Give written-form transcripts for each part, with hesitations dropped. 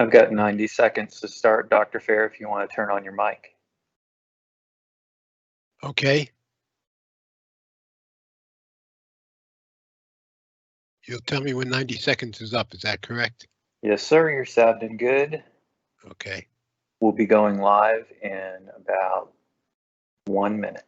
I've got 90 seconds to start. Dr. Fair, if you want to turn on your mic. Okay. You'll tell me when 90 seconds is up, is that correct? Yes, sir, you're sounding good. Okay. We'll be going live in about 1 minute.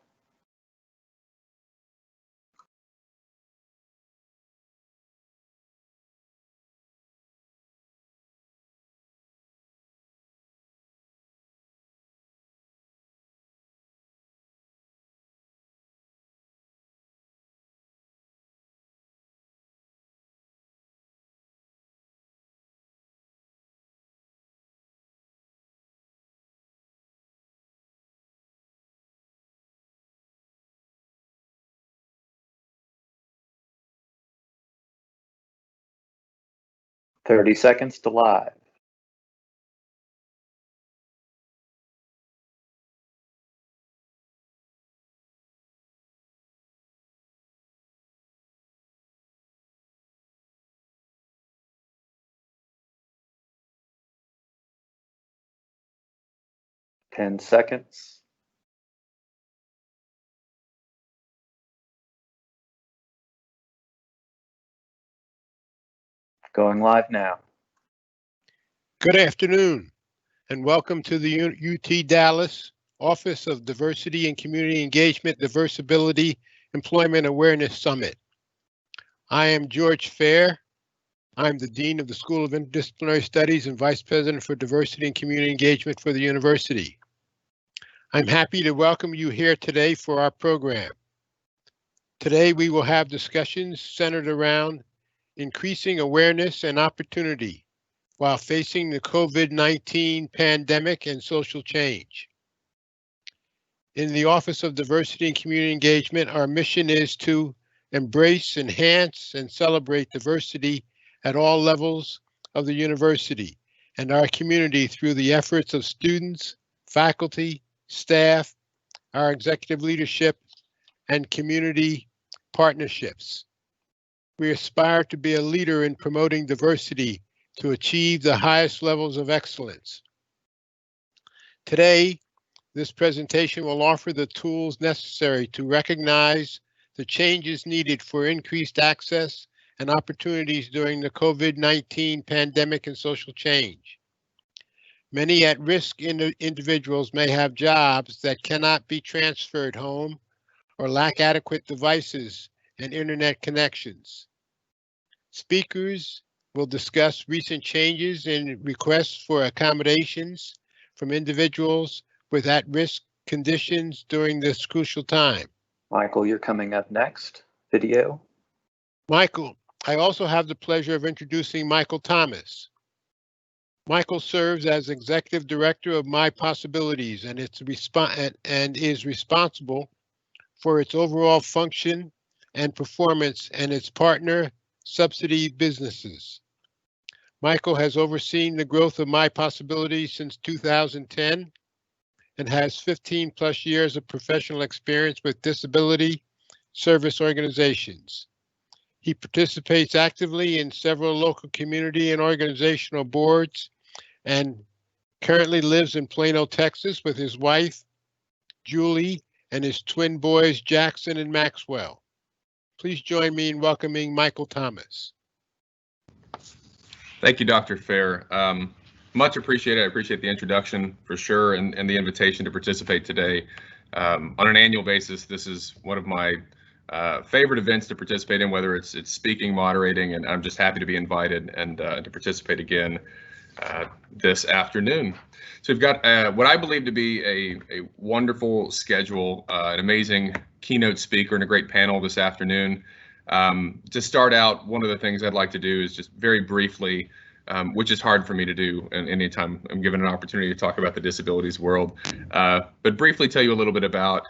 Thirty seconds to live. Ten seconds. Going live now. Good afternoon, and welcome to the UT Dallas Office of Diversity and Community Engagement, DiversAbility Employment Awareness Summit. I am George Fair. I'm the Dean of the School of Interdisciplinary Studies and Vice President for Diversity and Community Engagement for the university. I'm happy to welcome you here today for our program. Today we will have discussions centered around increasing awareness and opportunity while facing the COVID-19 pandemic and social change. In the Office of Diversity and Community Engagement, our mission is to embrace, enhance, and celebrate diversity at all levels of the university and our community through the efforts of students, faculty, staff, our executive leadership, and community partnerships. We aspire to be a leader in promoting diversity to achieve the highest levels of excellence. Today, this presentation will offer the tools necessary to recognize the changes needed for increased access and opportunities during the COVID-19 pandemic and social change. Many at-risk individuals may have jobs that cannot be transferred home or lack adequate devices and internet connections. Speakers will discuss recent changes in requests for accommodations from individuals with at-risk conditions during this crucial time. Michael, you're coming up next. Video. Michael, I also have the pleasure of introducing Michael Thomas. Michael serves as Executive Director of My Possibilities and is responsible for its overall function and performance and its partner subsidy businesses. Michael has overseen the growth of My Possibilities since 2010 and has 15+ years of professional experience with disability service organizations. He participates actively in several local community and organizational boards and currently lives in Plano, Texas with his wife, Julie, and his twin boys, Jackson and Maxwell. Please join me in welcoming Michael Thomas. Thank you, Dr. Fair. Much appreciated. I appreciate the introduction for sure and the invitation to participate today. On an annual basis, this is one of my favorite events to participate in, whether it's speaking, moderating, and I'm just happy to be invited and to participate again this afternoon. So we've got what I believe to be a wonderful schedule, an amazing keynote speaker and a great panel this afternoon. To start out, one of the things I'd like to do is just very briefly, which is hard for me to do anytime I'm given an opportunity to talk about the disabilities world, but briefly tell you a little bit about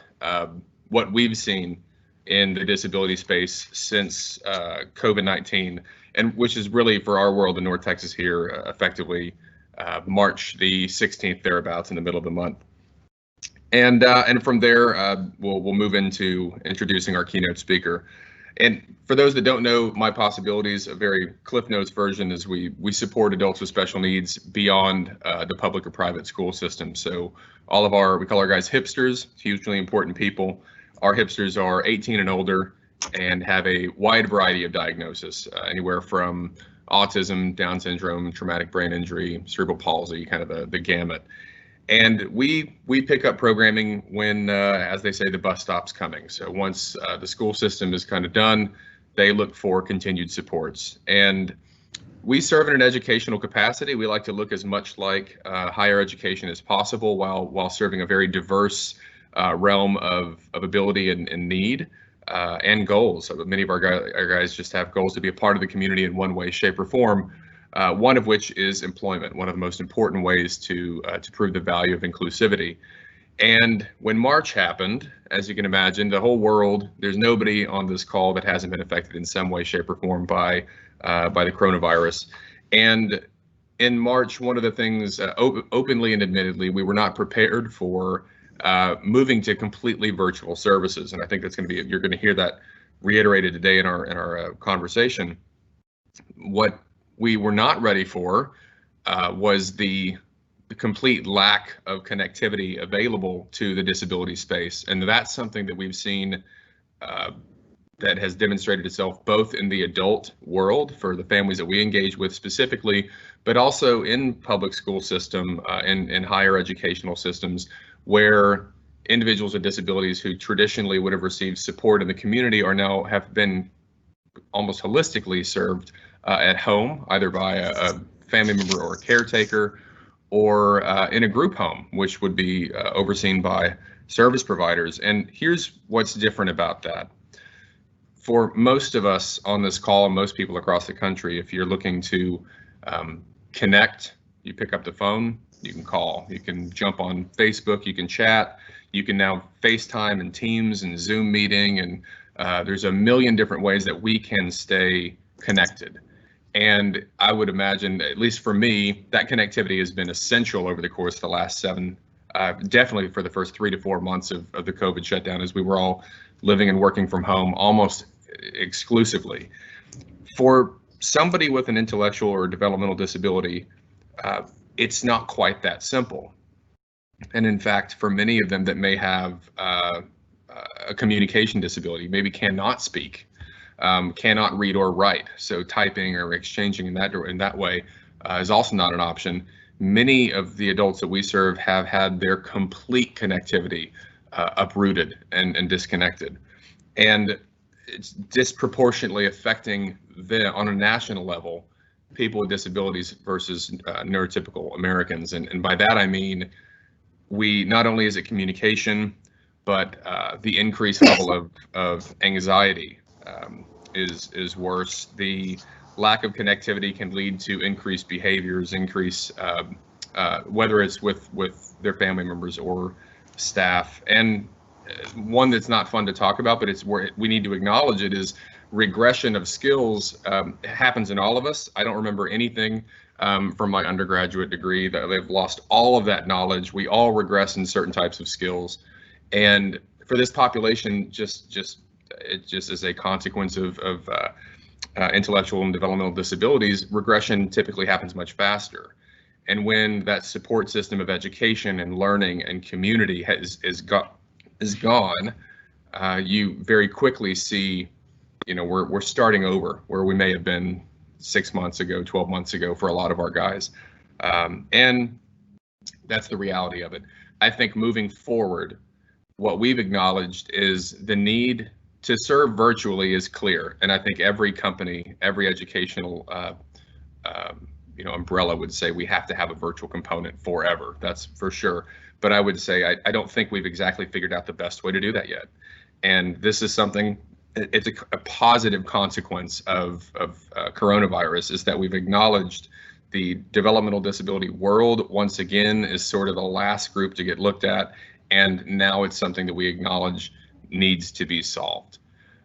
what we've seen in the disability space since COVID-19, and which is really for our world in North Texas here, effectively March the 16th thereabouts in the middle of the month. And from there, we'll move into introducing our keynote speaker. And for those that don't know My Possibilities, a very Cliff Notes version is we support adults with special needs beyond the public or private school system. So all of we call our guys hipsters, hugely important people. Our hipsters are 18 and older and have a wide variety of diagnosis, anywhere from autism, Down syndrome, traumatic brain injury, cerebral palsy, kind of the gamut. And we pick up programming when, as they say, the bus stop's coming. So once the school system is kind of done, they look for continued supports. And we serve in an educational capacity. We like to look as much like higher education as possible while serving a very diverse realm of ability and need and goals. So many of our guys just have goals to be a part of the community in one way, shape, or form. One of which is employment, one of the most important ways to prove the value of inclusivity. And when March happened, as you can imagine, the whole world, there's nobody on this call that hasn't been affected in some way, shape, or form by the coronavirus. And in March, one of the things, openly and admittedly, we were not prepared for moving to completely virtual services. And I think that's going to be, you're going to hear that reiterated today in our conversation. What we were not ready for was the complete lack of connectivity available to the disability space. And that's something that we've seen that has demonstrated itself both in the adult world for the families that we engage with specifically, but also in public school system and in higher educational systems where individuals with disabilities who traditionally would have received support in the community are now have been almost holistically served at home, either by a family member or a caretaker, or in a group home, which would be overseen by service providers. And here's what's different about that. For most of us on this call, and most people across the country, if you're looking to connect, you pick up the phone, you can call, you can jump on Facebook, you can chat, you can now FaceTime and Teams and Zoom meeting, and there's a million different ways that we can stay connected. And I would imagine, at least for me, that connectivity has been essential over the course of the last definitely for the first 3 to 4 months of the COVID shutdown, as we were all living and working from home almost exclusively. For somebody with an intellectual or developmental disability, it's not quite that simple. And in fact, for many of them that may have a communication disability, maybe cannot speak, cannot read or write, so typing or exchanging in that way is also not an option. Many of the adults that we serve have had their complete connectivity uprooted and disconnected, and it's disproportionately affecting on a national level people with disabilities versus neurotypical Americans. And by that I mean, we not only is it communication, but the increased level of anxiety is worse. The lack of connectivity can lead to increased behaviors, whether it's with their family members or staff. And one that's not fun to talk about, but it's where we need to acknowledge it, is regression of skills happens in all of us. I don't remember anything from my undergraduate degree that they've lost all of that knowledge. We all regress in certain types of skills. And for this population, just as a consequence of intellectual and developmental disabilities, regression typically happens much faster. And when that support system of education and learning and community is gone, you very quickly see, we're starting over where we may have been 6 months ago, 12 months ago for a lot of our guys. And that's the reality of it. I think moving forward, what we've acknowledged is the need to serve virtually is clear. And I think every company, every educational umbrella would say we have to have a virtual component forever. That's for sure. But I would say I don't think we've exactly figured out the best way to do that yet. And this is something, it's a positive consequence of coronavirus, is that we've acknowledged the developmental disability world once again is sort of the last group to get looked at. And now it's something that we acknowledge needs to be solved.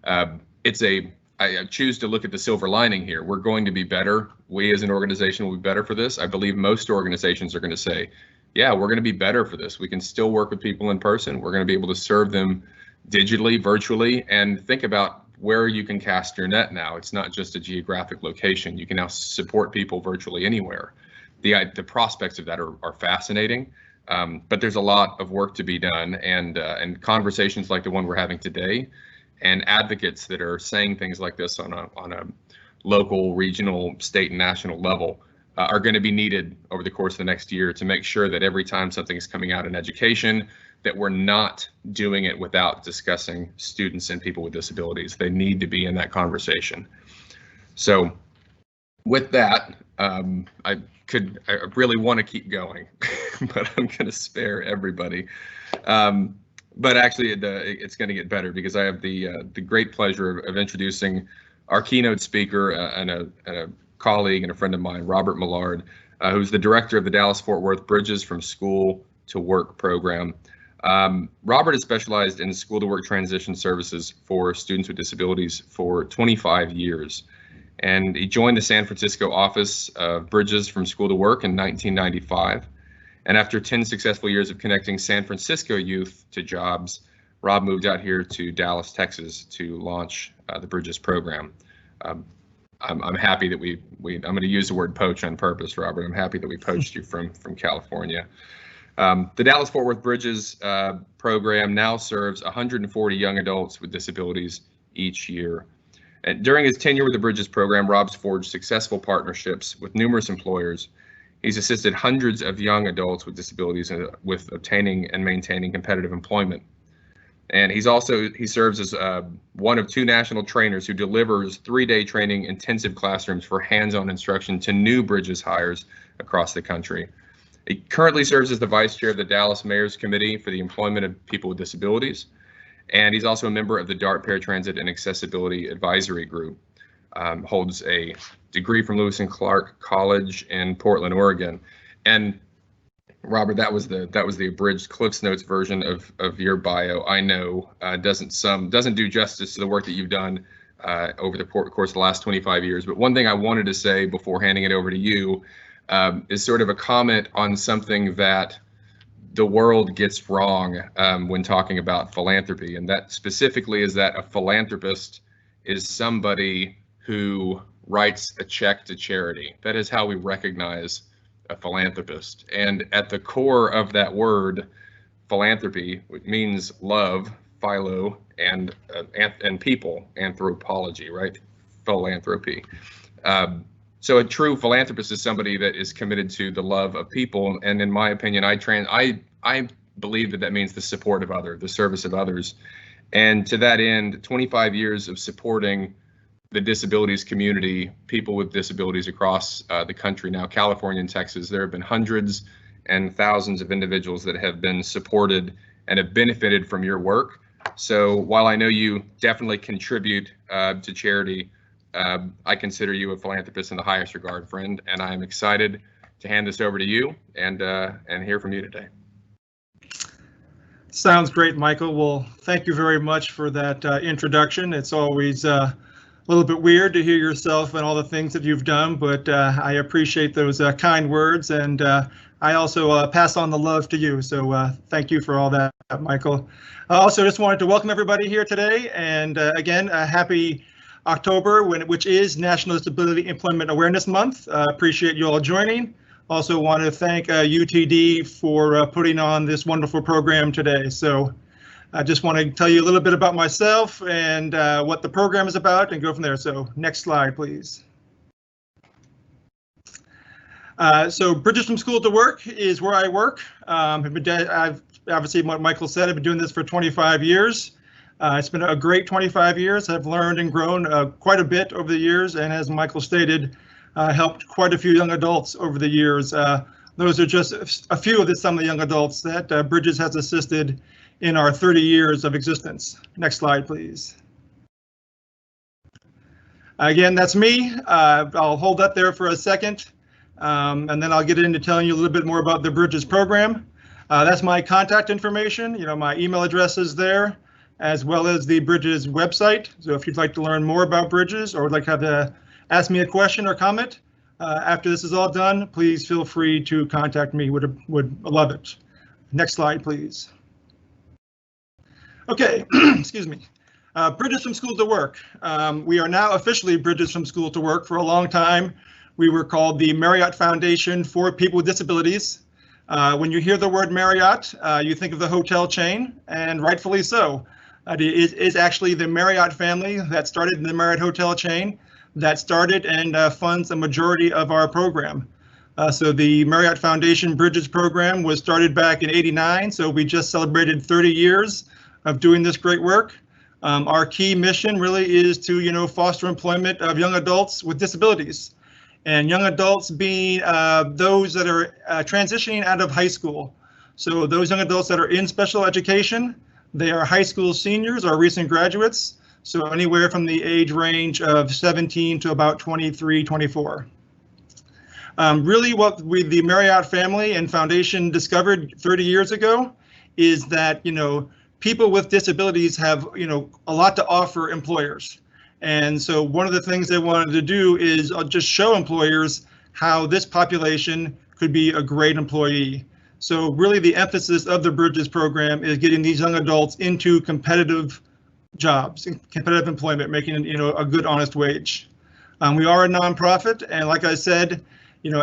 I choose to look at the silver lining here. We're going to be better. We as an organization will be better for this. I believe most organizations are going to say, yeah, we're going to be better for this. We can still work with people in person. We're going to be able to serve them digitally, virtually, and think about where you can cast your net now. It's not just a geographic location. You can now support people virtually anywhere. The prospects of that are fascinating, but there's a lot of work to be done, and conversations like the one we're having today, and advocates that are saying things like this on a local, regional, state, and national level are going to be needed over the course of the next year to make sure that every time something is coming out in education, that we're not doing it without discussing students and people with disabilities. They need to be in that conversation. So with that, I really want to keep going, but I'm going to spare everybody. But actually, it's going to get better because I have the great pleasure of introducing our keynote speaker and a colleague and a friend of mine, Robert Millard, who's the director of the Dallas-Fort Worth Bridges from School to Work program. Robert has specialized in school-to-work transition services for students with disabilities for 25 years. And he joined the San Francisco office of Bridges from School to Work in 1995. And after 10 successful years of connecting San Francisco youth to jobs, Rob moved out here to Dallas, Texas to launch the Bridges program. I'm happy that I'm going to use the word poach on purpose, Robert. I'm happy that we poached you from California. The Dallas-Fort Worth Bridges program now serves 140 young adults with disabilities each year. And during his tenure with the Bridges program, Rob's forged successful partnerships with numerous employers. He's assisted hundreds of young adults with disabilities with obtaining and maintaining competitive employment. And he serves as one of 2 national trainers who delivers 3-day training intensive classrooms for hands-on instruction to new Bridges hires across the country. He currently serves as the vice chair of the Dallas Mayor's Committee for the Employment of People with Disabilities. And he's also a member of the DART Paratransit and Accessibility Advisory Group. Holds a degree from Lewis and Clark College in Portland, Oregon. And Robert, that was the abridged Cliff's Notes version of your bio. I know doesn't do justice to the work that you've done over the course of the last 25 years. But one thing I wanted to say before handing it over to you is sort of a comment on something that the world gets wrong when talking about philanthropy, and that specifically is that a philanthropist is somebody who writes a check to charity. That is how we recognize a philanthropist. And at the core of that word, philanthropy, which means love, philo, and people, anthropology, right? Philanthropy. So a true philanthropist is somebody that is committed to the love of people. And in my opinion, I believe that means the support of others, the service of others. And to that end, 25 years of supporting the disabilities community, people with disabilities across the country now, California and Texas, there have been hundreds and thousands of individuals that have been supported and have benefited from your work. So while I know you definitely contribute to charity, I consider you a philanthropist in the highest regard, friend, and I am excited to hand this over to you and hear from you today. Sounds great, Michael. Well, thank you very much for that introduction. It's always a little bit weird to hear yourself and all the things that you've done, but I appreciate those kind words, and I also pass on the love to you. So thank you for all that, Michael. I also just wanted to welcome everybody here today, and again, a happy October, which is National Disability Employment Awareness Month. Appreciate you all joining. Also want to thank UTD for putting on this wonderful program today. So I just want to tell you a little bit about myself and what the program is about and go from there. So next slide, please. So Bridges from School to Work is where I work. I've obviously, what Michael said, I've been doing this for 25 years. It's been a great 25 years. I've learned and grown quite a bit over the years, and as Michael stated, helped quite a few young adults over the years. Those are just a few of some of the young adults that Bridges has assisted in our 30 years of existence. Next slide, please. Again, that's me. I'll hold that there for a second, and then I'll get into telling you a little bit more about the Bridges program. That's my contact information. You know, my email address is there, as well as the Bridges website. So if you'd like to learn more about Bridges or would like to ask me a question or comment after this is all done, please feel free to contact me. Would love it. Next slide, please. Okay, excuse me. Bridges from School to Work. We are now officially Bridges from School to Work. For a long time, we were called the Marriott Foundation for People with Disabilities. When you hear the word Marriott, you think of the hotel chain, and rightfully so. It is actually the Marriott family that started the Marriott hotel chain that started and funds a majority of our program. So the Marriott Foundation Bridges program was started back in '89, so we just celebrated 30 years of doing this great work. Our key mission really is to, foster employment of young adults with disabilities, and young adults being those that are transitioning out of high school. So those young adults that are in special education, they are high school seniors or recent graduates, so anywhere from the age range of 17 to about 23, 24. Really what the Marriott family and foundation discovered 30 years ago is that, people with disabilities have, a lot to offer employers. And so one of the things they wanted to do is just show employers how this population could be a great employee. So really the emphasis of the Bridges program is getting these young adults into competitive jobs, competitive employment, making, a good, honest wage. We are a nonprofit, and like I said,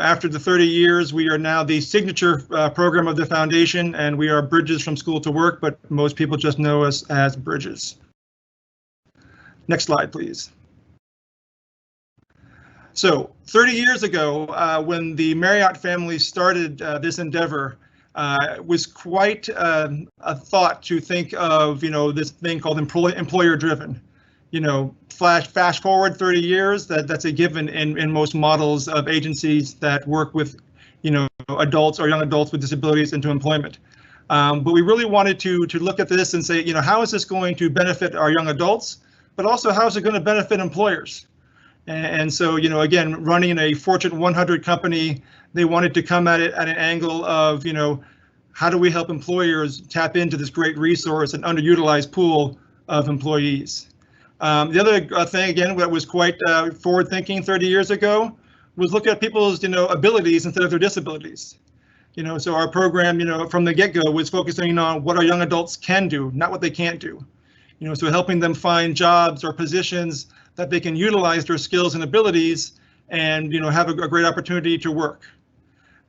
after the 30 years, we are now the signature program of the foundation, and we are Bridges from School to Work, but most people just know us as Bridges. Next slide, please. So 30 years ago, when the Marriott family started this endeavor, it was quite a thought to think of, this thing called employer-driven. Fast forward 30 years, that's a given in most models of agencies that work with, adults or young adults with disabilities into employment. But we really wanted to look at this and say, how is this going to benefit our young adults, but also how is it going to benefit employers? And so, again, running a Fortune 100 company, they wanted to come at it at an angle of, how do we help employers tap into this great resource and underutilized pool of employees? The other thing, again, that was quite forward thinking 30 years ago was look at people's, abilities instead of their disabilities. So our program, from the get-go was focusing on what our young adults can do, not what they can't do. So helping them find jobs or positions that they can utilize their skills and abilities and, have a great opportunity to work.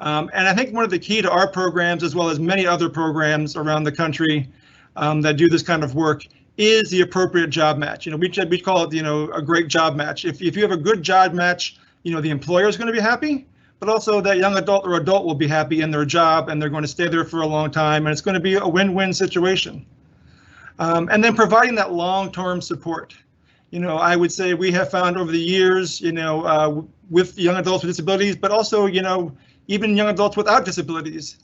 And I think one of the key to our programs, as well as many other programs around the country that do this kind of work, is the appropriate job match. We call it, a great job match. If you have a good job match, the employer is going to be happy, but also that young adult or adult will be happy in their job, and they're going to stay there for a long time, and it's going to be a win-win situation. And then providing that long-term support. I would say we have found over the years, with young adults with disabilities, but also, even young adults without disabilities,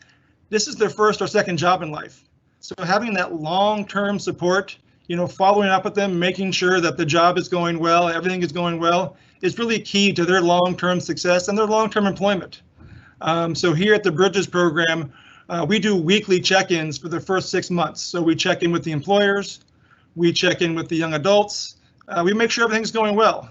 this is their first or second job in life. So having that long-term support, following up with them, making sure that the job is going well, everything is going well, is really key to their long-term success and their long-term employment. So here at the Bridges program, we do weekly check-ins for the first 6 months. So we check in with the employers, we check in with the young adults, we make sure everything's going well.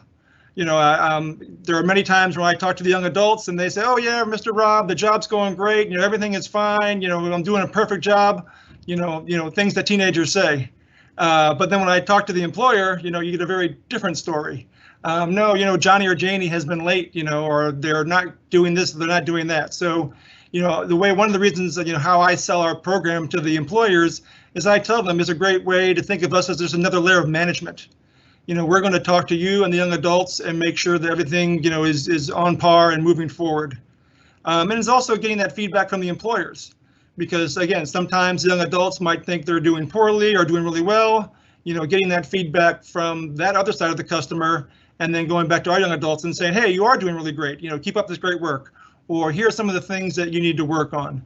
There are many times when I talk to the young adults and they say, oh yeah, Mr. Rob, the job's going great, everything is fine, I'm doing a perfect job, things that teenagers say. But then when I talk to the employer, you get a very different story. No, Johnny or Janie has been late, or they're not doing this, they're not doing that. So, one of the reasons, how I sell our program to the employers is I tell them it's a great way to think of us as there's another layer of management. We're going to talk to you and the young adults and make sure that everything, is on par and moving forward. And it's also getting that feedback from the employers. Because again, sometimes young adults might think they're doing poorly or doing really well, getting that feedback from that other side of the customer and then going back to our young adults and saying, hey, you are doing really great, keep up this great work, or here are some of the things that you need to work on.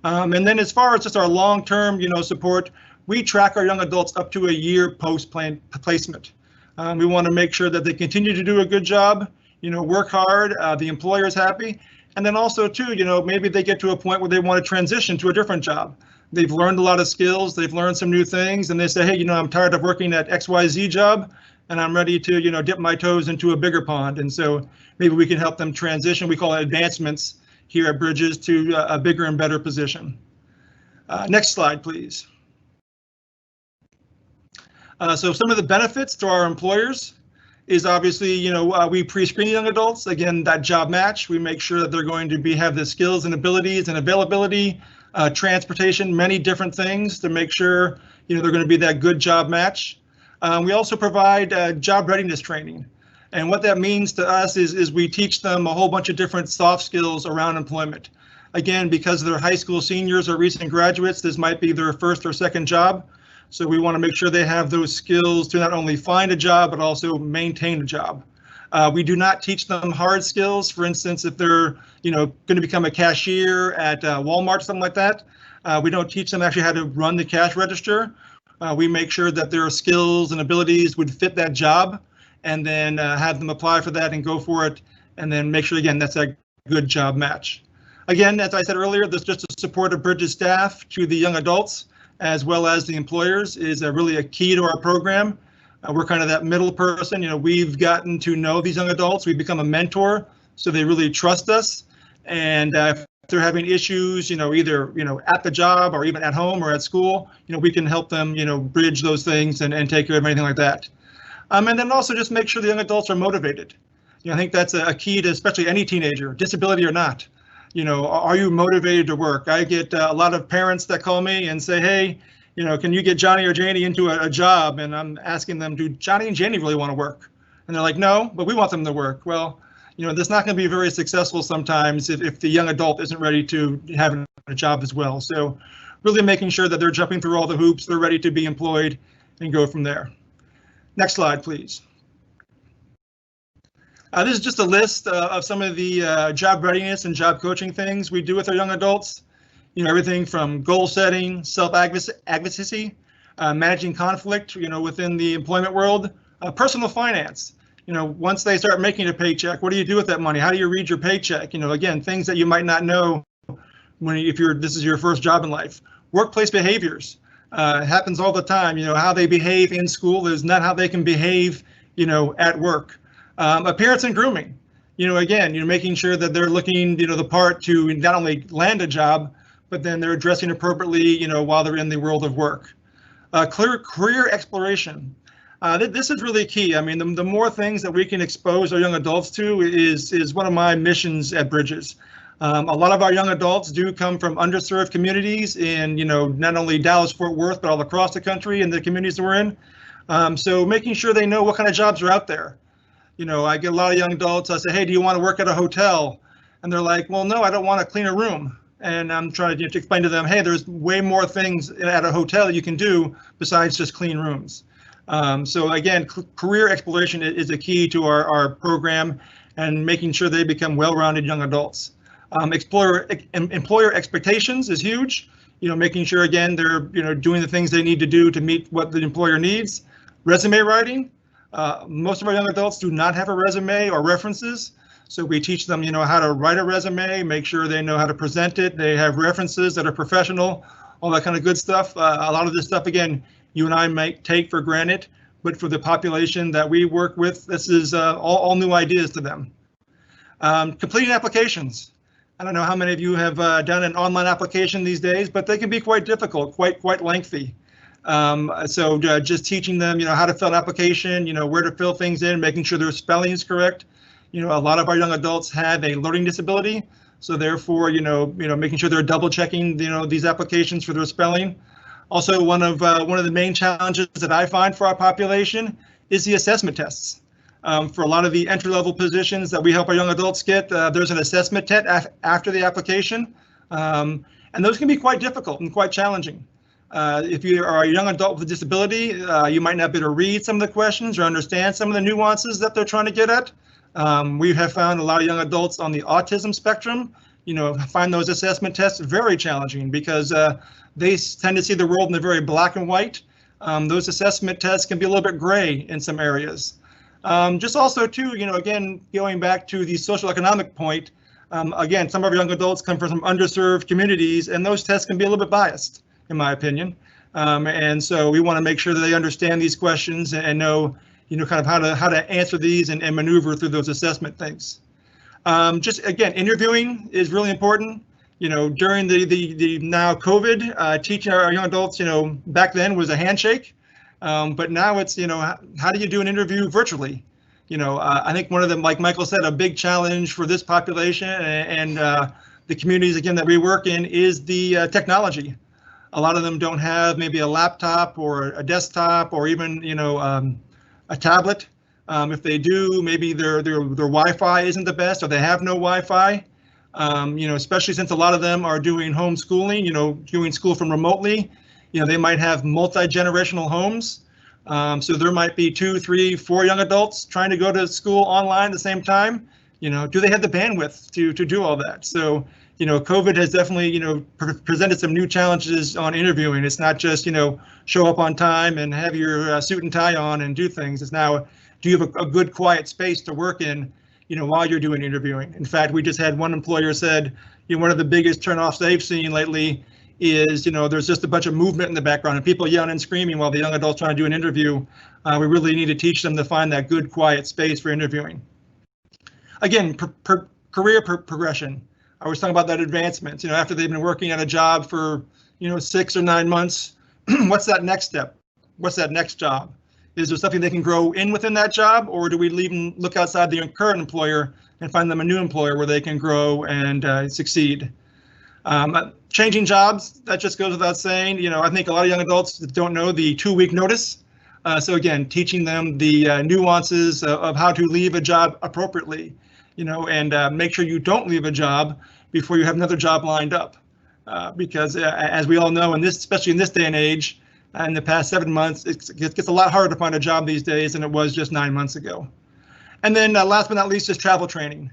And then as far as just our long-term, support, we track our young adults up to a year post-placement. We want to make sure that they continue to do a good job, work hard, the employer is happy. And then also too, maybe they get to a point where they want to transition to a different job. They've learned a lot of skills, they've learned some new things, and they say, hey, I'm tired of working at XYZ job, and I'm ready to, dip my toes into a bigger pond. And so maybe we can help them transition. We call it advancements here at Bridges to a bigger and better position. Next slide, please. So some of the benefits to our employers is obviously, we pre-screen young adults. Again, that job match, we make sure that they're going to have the skills and abilities and availability, transportation, many different things to make sure, they're going to be that good job match. We also provide job readiness training. And what that means to us is we teach them a whole bunch of different soft skills around employment. Again, because they're high school seniors or recent graduates, this might be their first or second job. So we want to make sure they have those skills to not only find a job, but also maintain a job. We do not teach them hard skills. For instance, if they're, going to become a cashier at Walmart, something like that, we don't teach them actually how to run the cash register. We make sure that their skills and abilities would fit that job, and then have them apply for that and go for it, and then make sure, again, that's a good job match. Again, as I said earlier, this just to support of Bridges staff to the young adults, as well as the employers, is really a key to our program. We're kind of that middle person. We've gotten to know these young adults. We've become a mentor, so they really trust us. And if they're having issues, either, at the job or even at home or at school, we can help them, bridge those things and take care of anything like that. And then also just make sure the young adults are motivated. I think that's a key to especially any teenager, disability or not. Are you motivated to work? I get a lot of parents that call me and say, hey, can you get Johnny or Janie into a job? And I'm asking them, do Johnny and Janie really want to work? And they're like, no, but we want them to work. Well, that's not going to be very successful sometimes if the young adult isn't ready to have a job as well. So really making sure that they're jumping through all the hoops, they're ready to be employed, and go from there. Next slide, please. This is just a list of some of the job readiness and job coaching things we do with our young adults. Everything from goal setting, self-advocacy, managing conflict, within the employment world, personal finance. Once they start making a paycheck, what do you do with that money? How do you read your paycheck? Again, things that you might not know if this is your first job in life. Workplace behaviors. It happens all the time. How they behave in school is not how they can behave, at work. Appearance and grooming. Again, making sure that they're looking, the part to not only land a job, but then they're dressing appropriately, while they're in the world of work. Career exploration. This is really key. I mean, the more things that we can expose our young adults to is one of my missions at Bridges. A lot of our young adults do come from underserved communities in, not only Dallas-Fort Worth, but all across the country and the communities that we're in. So making sure they know what kind of jobs are out there. I get a lot of young adults. I say, hey, do you want to work at a hotel? And they're like, well, no, I don't want to clean a room. And I'm trying to explain to them, hey, there's way more things at a hotel you can do besides just clean rooms. So again, career exploration is a key to our program and making sure they become well-rounded young adults. Employer expectations is huge. Making sure, again, they're doing the things they need to do to meet what the employer needs. Resume writing. Most of our young adults do not have a resume or references. So we teach them, how to write a resume, make sure they know how to present it. They have references that are professional, all that kind of good stuff. A lot of this stuff, again, you and I might take for granted, but for the population that we work with, this is all new ideas to them. Completing applications. I don't know how many of you have done an online application these days, but they can be quite difficult, quite lengthy. So just teaching them, how to fill an application, where to fill things in, making sure their spelling is correct. A lot of our young adults have a learning disability, so therefore, making sure they're double checking, these applications for their spelling. Also, one of the main challenges that I find for our population is the assessment tests. For a lot of the entry-level positions that we help our young adults get, there's an assessment test after the application, and those can be quite difficult and quite challenging. If you are a young adult with a disability, you might not be able to read some of the questions or understand some of the nuances that they're trying to get at. We have found a lot of young adults on the autism spectrum, find those assessment tests very challenging because they tend to see the world in a very black and white. Those assessment tests can be a little bit gray in some areas. Just also too, again, going back to the social economic point, again, some of our young adults come from some underserved communities, and those tests can be a little bit biased, in my opinion. And so we want to make sure that they understand these questions and know, kind of how to answer these and maneuver through those assessment things. Just again, interviewing is really important. During the now COVID, teaching our young adults, back then was a handshake. But now it's, how do you do an interview virtually? I think one of them, like Michael said, a big challenge for this population and the communities, again, that we work in is the technology. A lot of them don't have maybe a laptop or a desktop or even, a tablet. If they do, maybe their Wi-Fi isn't the best, or they have no Wi-Fi. Especially since a lot of them are doing homeschooling, doing school from remotely. They might have multi-generational homes. So there might be 2, 3, 4 young adults trying to go to school online at the same time. Do they have the bandwidth to do all that? So, COVID has definitely, presented some new challenges on interviewing. It's not just, show up on time and have your suit and tie on and do things. It's now, do you have a good quiet space to work in, while you're doing interviewing? In fact, we just had one employer said, one of the biggest turnoffs they've seen lately is, there's just a bunch of movement in the background and people yelling and screaming while the young adults trying to do an interview. We really need to teach them to find that good quiet space for interviewing. Again, career progression. I was talking about that advancement, after they've been working at a job for, 6 or 9 months, what's that next step? What's that next job? Is there something they can grow in within that job, or do we leave and look outside the current employer and find them a new employer where they can grow and succeed? Changing jobs, that just goes without saying. I think a lot of young adults don't know the 2-week notice. So again, teaching them the nuances of how to leave a job appropriately, and make sure you don't leave a job before you have another job lined up. Because as we all know, especially in this day and age, in the past 7 months, it gets a lot harder to find a job these days than it was just 9 months ago. And then last but not least is travel training.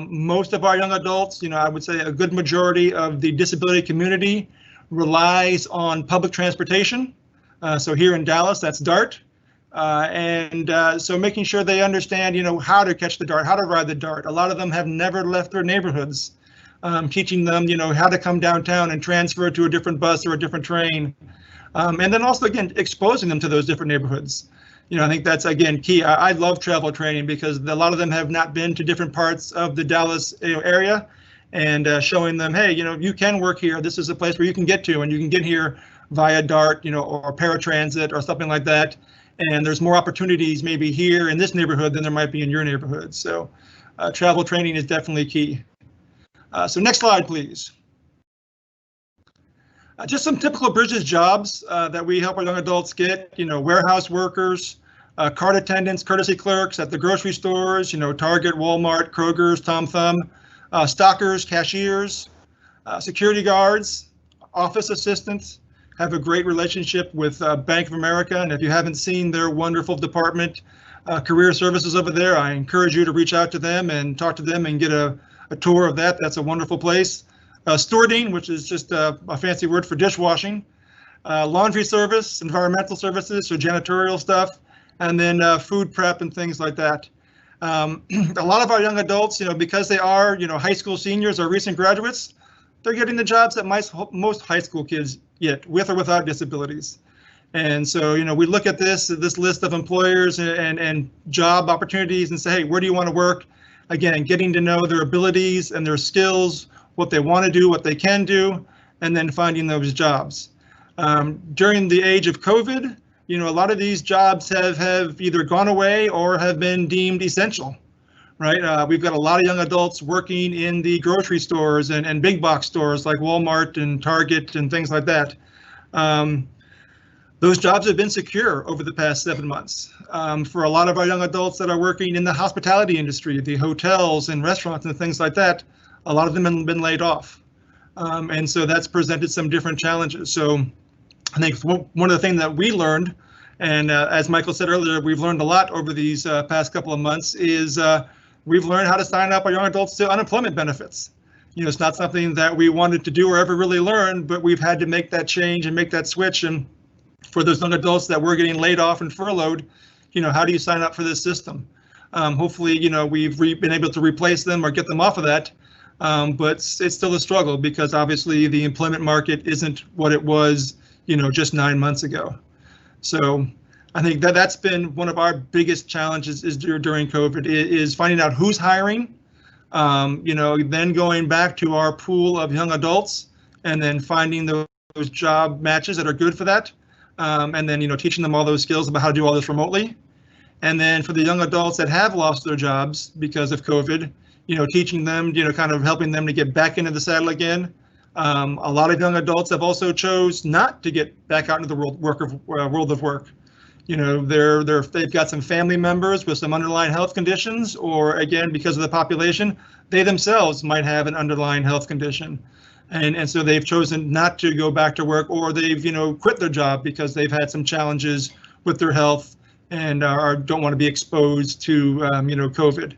Most of our young adults, I would say a good majority of the disability community relies on public transportation. So here in Dallas, that's DART. So making sure they understand, how to catch the DART, how to ride the DART. A lot of them have never left their neighborhoods. Teaching them, how to come downtown and transfer to a different bus or a different train. And then also, again, exposing them to those different neighborhoods. I think that's, again, key. I love travel training because a lot of them have not been to different parts of the Dallas area, and showing them, hey, you can work here. This is a place where you can get to, and you can get here via DART, or paratransit or something like that. And there's more opportunities maybe here in this neighborhood than there might be in your neighborhood. So travel training is definitely key. So next slide, please. Just some typical Bridges jobs that we help our young adults get, warehouse workers, cart attendants, courtesy clerks at the grocery stores, Target, Walmart, Kroger's, Tom Thumb, stockers, cashiers, security guards, office assistants. Have a great relationship with Bank of America, and if you haven't seen their wonderful department, career services over there, I encourage you to reach out to them and talk to them and get a tour of that. That's a wonderful place. Stewarding, which is just a fancy word for dishwashing, laundry service, environmental services, so janitorial stuff, and then food prep and things like that. A lot of our young adults, because they are, high school seniors or recent graduates, they're getting the jobs that most high school kids get, with or without disabilities. And so, we look at this list of employers and job opportunities and say, hey, where do you want to work? Again, getting to know their abilities and their skills, what they want to do, what they can do, and then finding those jobs. During the age of COVID, a lot of these jobs have either gone away or have been deemed essential, right? We've got a lot of young adults working in the grocery stores and big box stores like Walmart and Target and things like that. Those jobs have been secure over the past 7 months. For a lot of our young adults that are working in the hospitality industry, the hotels and restaurants and things like that, a lot of them have been laid off. And so that's presented some different challenges. So I think one of the things that we learned, and as Michael said earlier, we've learned a lot over these past couple of months, is we've learned how to sign up our young adults to unemployment benefits. It's not something that we wanted to do or ever really learn, but we've had to make that change and make that switch. And for those young adults that were getting laid off and furloughed, how do you sign up for this system? Hopefully, we've been able to replace them or get them off of that. But it's still a struggle because obviously the employment market isn't what it was, just 9 months ago. So I think that's been one of our biggest challenges is during COVID is finding out who's hiring, then going back to our pool of young adults and then finding those job matches that are good for that. and then teaching them all those skills about how to do all this remotely. And then for the young adults that have lost their jobs because of COVID, teaching them, kind of helping them to get back into the saddle again. A lot of young adults have also chose not to get back out into the world of work. They've got some family members with some underlying health conditions, or again, because of the population, they themselves might have an underlying health condition. And so they've chosen not to go back to work, or they've, quit their job because they've had some challenges with their health and don't want to be exposed to, COVID.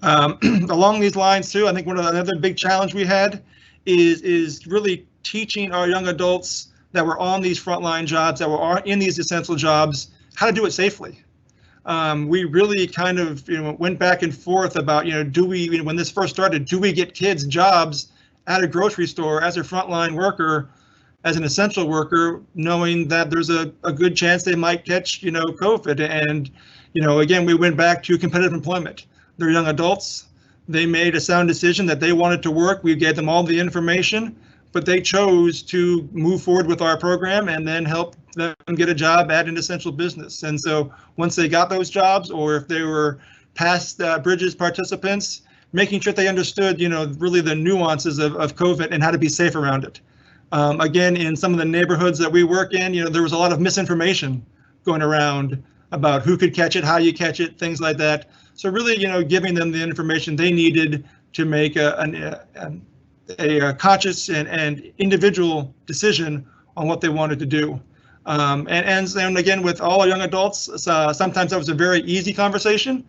Along these lines too, I think another big challenge we had is really teaching our young adults that were on these frontline jobs, that were in these essential jobs, how to do it safely. We really kind of went back and forth about, when this first started, do we get kids jobs at a grocery store as a frontline worker, as an essential worker, knowing that there's a good chance they might catch, COVID. And, again, we went back to competitive employment. They're young adults. They made a sound decision that they wanted to work. We gave them all the information, but they chose to move forward with our program and then help them get a job at an essential business. And so once they got those jobs, or if they were past Bridges participants, making sure they understood, really the nuances of COVID and how to be safe around it. Again, in some of the neighborhoods that we work in, there was a lot of misinformation going around about who could catch it, how you catch it, things like that. So really, giving them the information they needed to make a conscious and individual decision on what they wanted to do. And again, with all our young adults, sometimes that was a very easy conversation.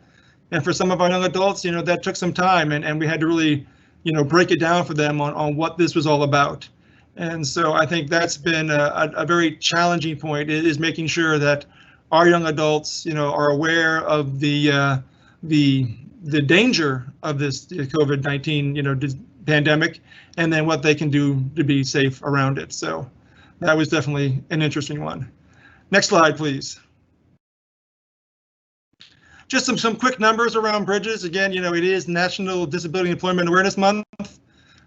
And for some of our young adults, that took some time, and we had to really, break it down for them on what this was all about. And so I think that's been a very challenging point, is making sure that our young adults, are aware of the danger of this COVID-19, pandemic, and then what they can do to be safe around it. So that was definitely an interesting one. Next slide, please. Just some quick numbers around Bridges. Again, it is National Disability Employment Awareness Month.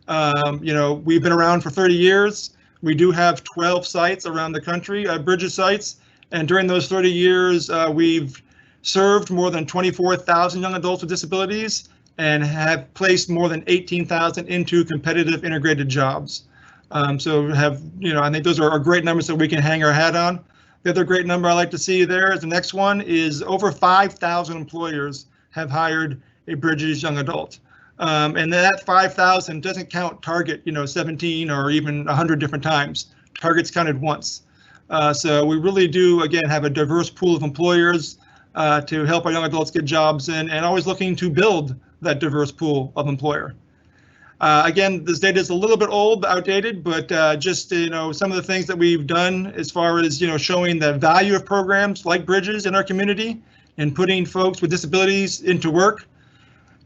We've been around for 30 years. We do have 12 sites around the country, Bridges sites. And during those 30 years, we've served more than 24,000 young adults with disabilities and have placed more than 18,000 into competitive integrated jobs. I think those are great numbers that we can hang our hat on. The other great number I like to see there is the next one is over 5,000 employers have hired a Bridges young adult. And that 5,000 doesn't count Target, 17 or even 100 different times. Target's counted once. So we really do, again, have a diverse pool of employers to help our young adults get jobs and always looking to build that diverse pool of employer. Again, this data is a little bit old, outdated, but just, some of the things that we've done as far as, showing the value of programs like Bridges in our community and putting folks with disabilities into work.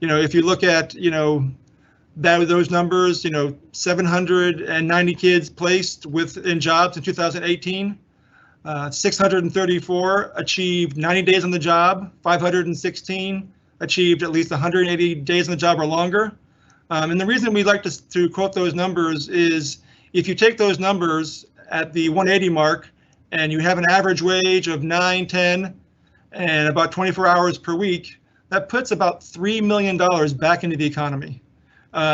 If you look at, those numbers, 790 kids placed in jobs in 2018, 634 achieved 90 days on the job, 516 achieved at least 180 days on the job or longer. And the reason we like to quote those numbers is if you take those numbers at the 180 mark and you have an average wage of 9, 10, and about 24 hours per week, that puts about $3 million back into the economy.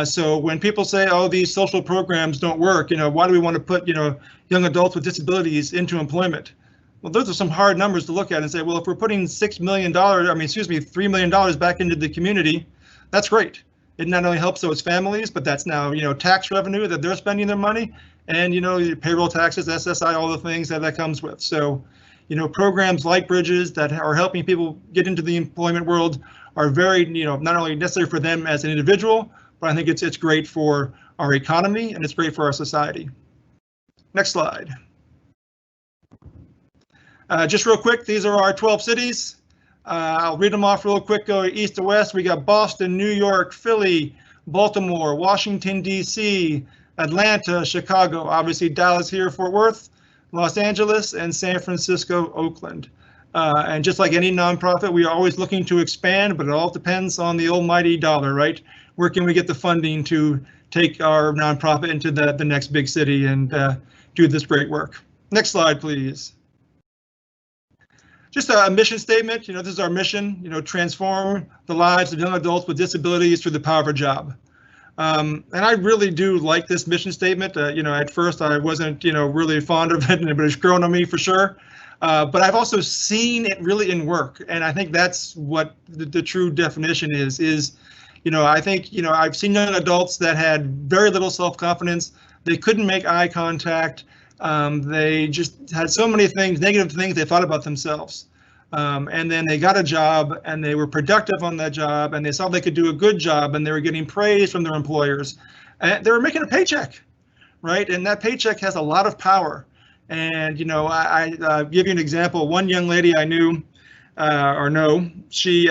So when people say, oh, these social programs don't work, why do we want to put, young adults with disabilities into employment? Well, those are some hard numbers to look at and say, well, if we're putting $3 million back into the community, that's great. It not only helps those families, but that's now, tax revenue that they're spending their money and, payroll taxes, SSI, all the things that comes with. So, programs like Bridges that are helping people get into the employment world are very, not only necessary for them as an individual, but I think it's great for our economy and it's great for our society. Next slide. Just real quick, these are our 12 cities. I'll read them off real quick, go east to west. We got Boston, New York, Philly, Baltimore, Washington, D.C., Atlanta, Chicago, obviously Dallas here, Fort Worth, Los Angeles, and San Francisco, Oakland. And just like any nonprofit, we are always looking to expand, but it all depends on the almighty dollar, right? Where can we get the funding to take our nonprofit into the next big city and do this great work? Next slide, please. just a mission statement. This is our mission. Transform the lives of young adults with disabilities through the power of a job. And I really do like this mission statement. At first I wasn't, really fond of it, but it's grown on me for sure. But I've also seen it really in work, and I think that's what the true definition is. I think, I've seen young adults that had very little self-confidence. They couldn't make eye contact. They just had so many things, negative things they thought about themselves. And then they got a job and they were productive on that job and they saw they could do a good job and they were getting praise from their employers. And they were making a paycheck, right? And that paycheck has a lot of power. And, I give you an example. One young lady I knew, she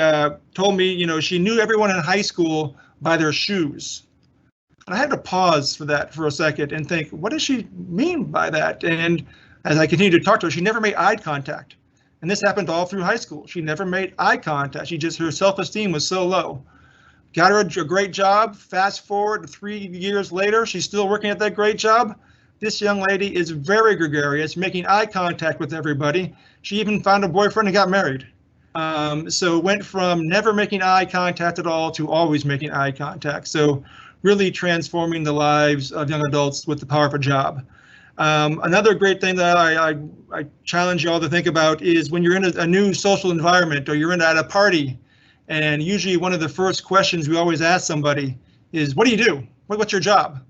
told me, she knew everyone in high school by their shoes. And I had to pause for that for a second and think, what does she mean by that? And as I continued to talk to her, she never made eye contact. And this happened all through high school. She never made eye contact. Her self-esteem was so low. Got her a great job. Fast forward 3 years later, she's still working at that great job. This young lady is very gregarious, making eye contact with everybody. She even found a boyfriend and got married. So went from never making eye contact at all to always making eye contact. So really transforming the lives of young adults with the power of a job. Another great thing that I challenge you all to think about is when you're in a new social environment or you're at a party, and usually one of the first questions we always ask somebody is, what do you do? What's your job?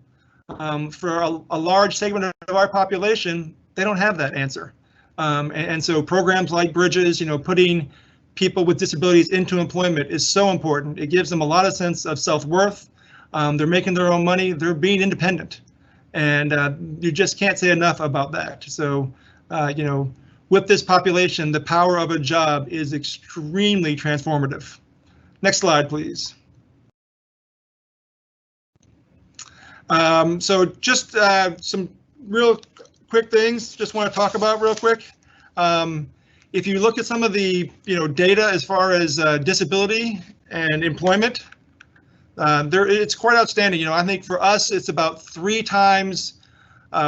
For a large segment of our population, they don't have that answer. And so programs like Bridges, putting people with disabilities into employment is so important. It gives them a lot of sense of self-worth. They're making their own money. They're being independent. And you just can't say enough about that. So, with this population, the power of a job is extremely transformative. Next slide, please. So just some real quick things, just want to talk about real quick. If you look at some of the data as far as disability and employment, it's quite outstanding. I think for us, it's about 3 times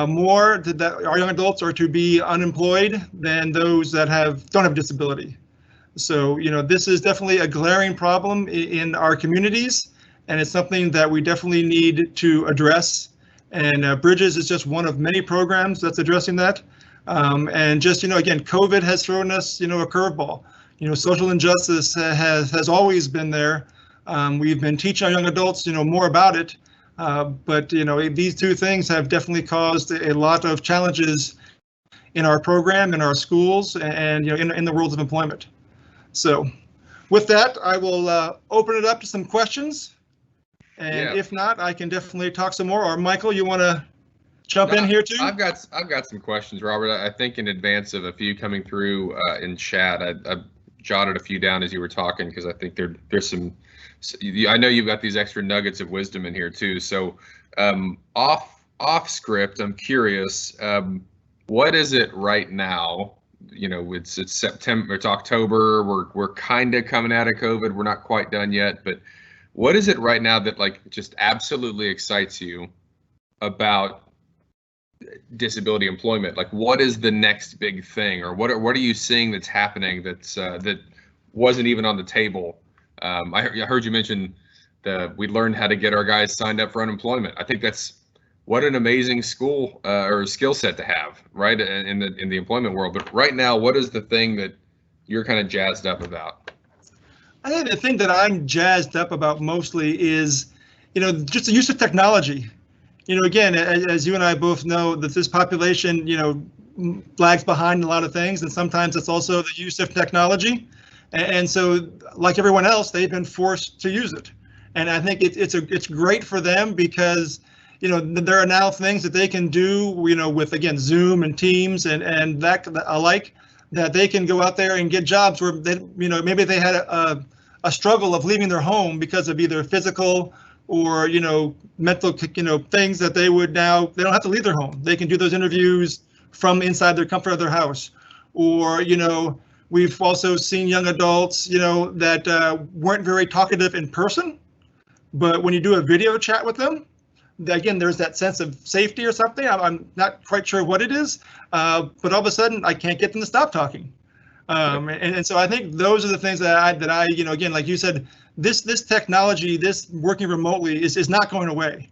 more that our young adults are to be unemployed than those that don't have disability. So, this is definitely a glaring problem in our communities, and it's something that we definitely need to address. And Bridges is just one of many programs that's addressing that. And just, again, COVID has thrown us, a curveball. Social injustice has always been there. We've been teaching our young adults, more about it. But, these 2 things have definitely caused a lot of challenges in our program, in our schools, and, in the world of employment. So with that, I will open it up to some questions. And if not, I can definitely talk some more. Or Michael, you want to jump in here too? I've got some questions, Robert. I think in advance of a few coming through in chat, I jotted a few down as you were talking because I think there's some. I know you've got these extra nuggets of wisdom in here too. So off script, I'm curious. What is it right now? It's September, it's October. We're kind of coming out of COVID. We're not quite done yet, but what is it right now that just absolutely excites you about disability employment? What is the next big thing, or what are you seeing that's happening that wasn't even on the table? I heard you mention we learned how to get our guys signed up for unemployment. I think that's what an amazing school or skill set to have, right, in the employment world. But right now, what is the thing that you're kind of jazzed up about? I think the thing that I'm jazzed up about mostly is, just the use of technology. Again, as you and I both know, that this population, lags behind a lot of things, and sometimes it's also the use of technology. And so, like everyone else, they've been forced to use it. And I think it's great for them because, there are now things that they can do, with, again, Zoom and Teams and that alike, that they can go out there and get jobs where they, maybe they had a struggle of leaving their home because of either physical or, mental, things that they don't have to leave their home. They can do those interviews from inside their comfort of their house. Or, we've also seen young adults, that weren't very talkative in person, but when you do a video chat with them, again, there's that sense of safety or something. I'm not quite sure what it is, but all of a sudden I can't get them to stop talking. And so I think those are the things that I again, like you said, this technology, this working remotely is not going away.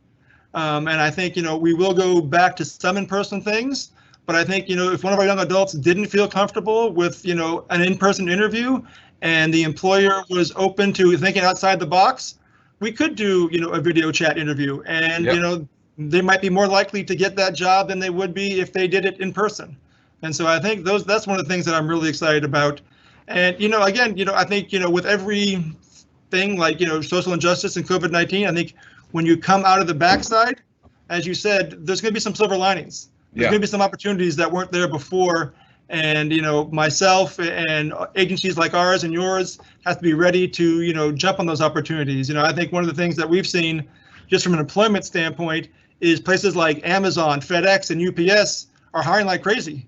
And I think, we will go back to some in-person things, but I think, if one of our young adults didn't feel comfortable with, an in-person interview and the employer was open to thinking outside the box, we could do, a video chat interview, and, they might be more likely to get that job than they would be if they did it in person. And so I think that's one of the things that I'm really excited about. And, again, I think, with everything like, social injustice and COVID-19, I think when you come out of the backside, as you said, there's going to be some silver linings. There's going to be some opportunities that weren't there before. And, myself and agencies like ours and yours have to be ready to, jump on those opportunities. I think one of the things that we've seen just from an employment standpoint is places like Amazon, FedEx, and UPS are hiring like crazy.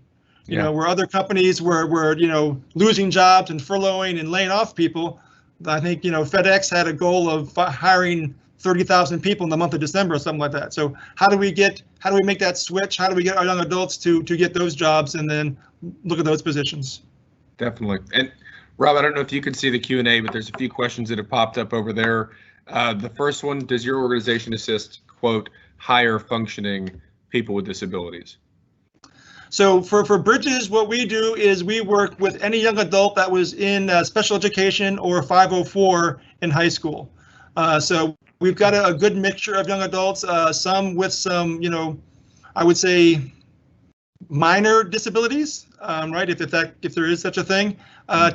Where other companies were losing jobs and furloughing and laying off people. I think, FedEx had a goal of hiring 30,000 people in the month of December or something like that. So how do we make that switch? How do we get our young adults to get those jobs and then look at those positions? Definitely. And Rob, I don't know if you can see the Q&A, but there's a few questions that have popped up over there. The first one, does your organization assist, quote, higher functioning people with disabilities? So for Bridges, what we do is we work with any young adult that was in special education or 504 in high school. So we've got a good mixture of young adults, some with some, I would say minor disabilities, right? If there is such a thing,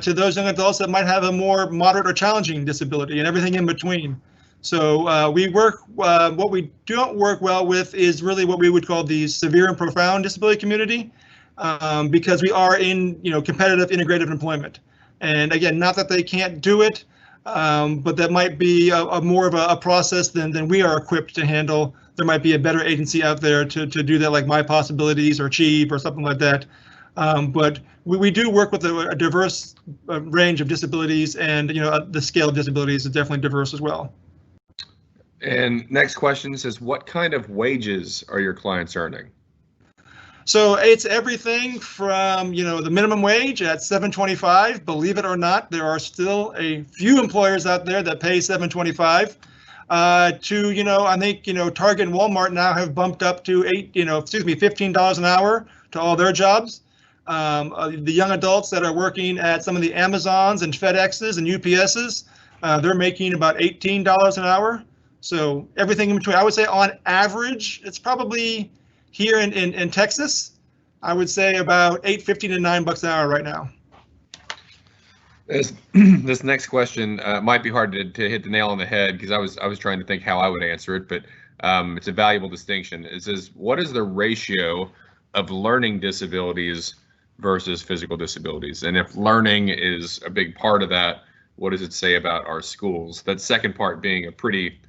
to those young adults that might have a more moderate or challenging disability and everything in between. So we work, what we don't work well with is really what we would call the severe and profound disability community, because we are in, competitive integrated employment. And again, not that they can't do it, but that might be more of a process than we are equipped to handle. There might be a better agency out there to do that, like My Possibilities or Chief or something like that. But we do work with a diverse range of disabilities, and the scale of disabilities is definitely diverse as well. And next question says, what kind of wages are your clients earning? So it's everything from, the minimum wage at $7.25. Believe it or not, there are still a few employers out there that pay $7.25. To, I think, Target and Walmart now have bumped up to $15 an hour to all their jobs. The young adults that are working at some of the Amazons and FedExes and UPSs, they're making about $18 an hour. So everything in between, I would say on average, it's probably here in Texas, I would say about $8.50 to $9 an hour right now. This next question might be hard to hit the nail on the head, because I was trying to think how I would answer it, but it's a valuable distinction. It says, what is the ratio of learning disabilities versus physical disabilities? And if learning is a big part of that, what does it say about our schools? That second part being a pretty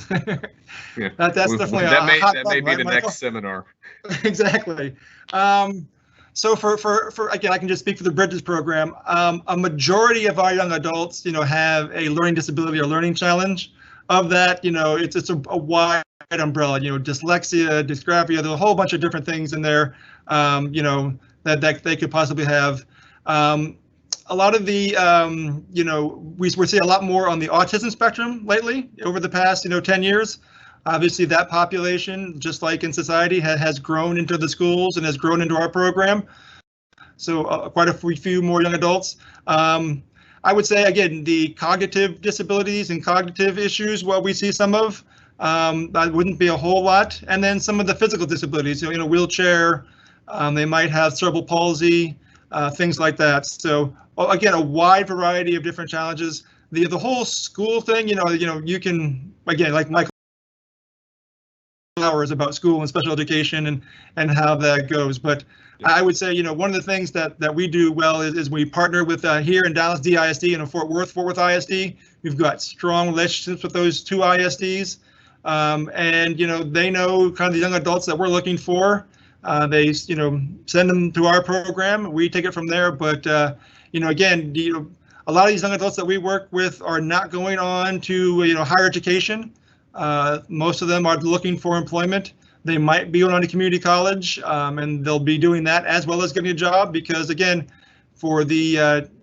that's definitely that may be right, the Michael? next seminar. Exactly. So for again, I can just speak for the Bridges program. A majority of our young adults, have a learning disability or learning challenge. Of that, it's a wide umbrella. Dyslexia, dysgraphia. There's a whole bunch of different things in there. That they could possibly have. A lot of the, we're seeing a lot more on the autism spectrum lately over the past, 10 years. Obviously, that population, just like in society, has grown into the schools and has grown into our program. So quite a few more young adults. I would say, again, the cognitive disabilities and cognitive issues, what we see some of, that wouldn't be a whole lot. And then some of the physical disabilities, wheelchair, they might have cerebral palsy, things like that. So again, a wide variety of different challenges. The whole school thing, you can, again, like Michael, hours about school and special education and how that goes. But I would say, one of the things that we do well is we partner with here in Dallas DISD and in Fort Worth ISD. We've got strong relationships with those two ISDs. And, they know kind of the young adults that we're looking for. They, send them to our program. We take it from there. But, again, a lot of these young adults that we work with are not going on to, higher education. Most of them are looking for employment. They might be going on to community college, and they'll be doing that as well as getting a job, because, again, for the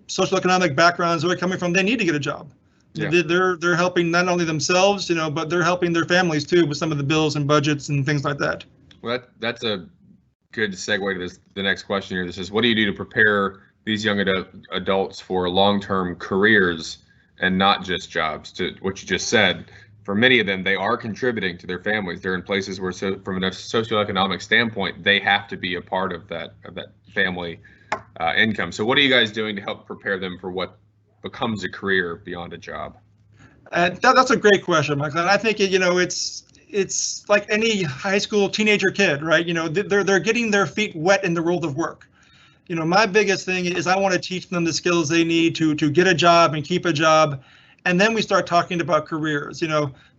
socioeconomic backgrounds they're coming from, they need to get a job. Yeah. They're helping not only themselves, but they're helping their families too with some of the bills and budgets and things like that. Well, that's a good segue to the next question here. This is, what do you do to prepare these young adults for long-term careers and not just jobs? To what you just said, for many of them, they are contributing to their families. They're in places where, from a socioeconomic standpoint, they have to be a part of that family income. So what are you guys doing to help prepare them for what becomes a career beyond a job? That's a great question, Michael. And I think it's like any high school teenager kid, right? They're getting their feet wet in the world of work. My biggest thing is I want to teach them the skills they need to get a job and keep a job. And then we start talking about careers.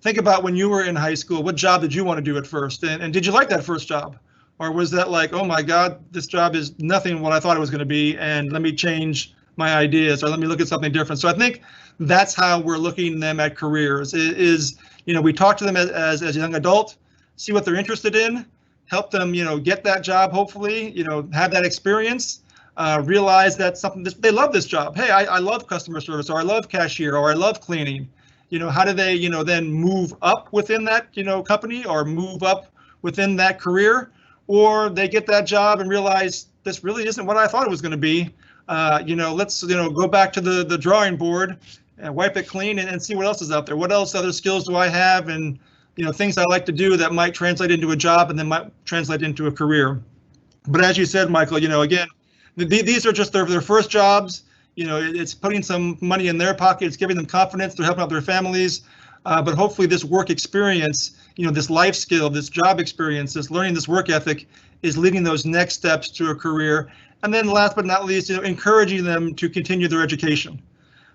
Think about when you were in high school, what job did you want to do at first? And did you like that first job? Or was that like, oh my God, this job is nothing what I thought it was going to be, and let me change my ideas, or let me look at something different. So I think that's how we're looking them at careers is we talk to them as a young adult, see what they're interested in, help them, get that job, hopefully, have that experience, realize that they love this job. Hey, I love customer service, or I love cashier, or I love cleaning. How do they, then move up within that, company, or move up within that career, or they get that job and realize this really isn't what I thought it was going to be. Let's, go back to the drawing board and wipe it clean and see what else is out there. What else other skills do I have, and things I like to do that might translate into a job and then might translate into a career. But as you said, Michael, again, these are just their first jobs. It's putting some money in their pocket. It's giving them confidence. They're helping out their families. But hopefully this work experience, this life skill, this job experience, this learning, this work ethic is leading those next steps to a career. And then last but not least, encouraging them to continue their education.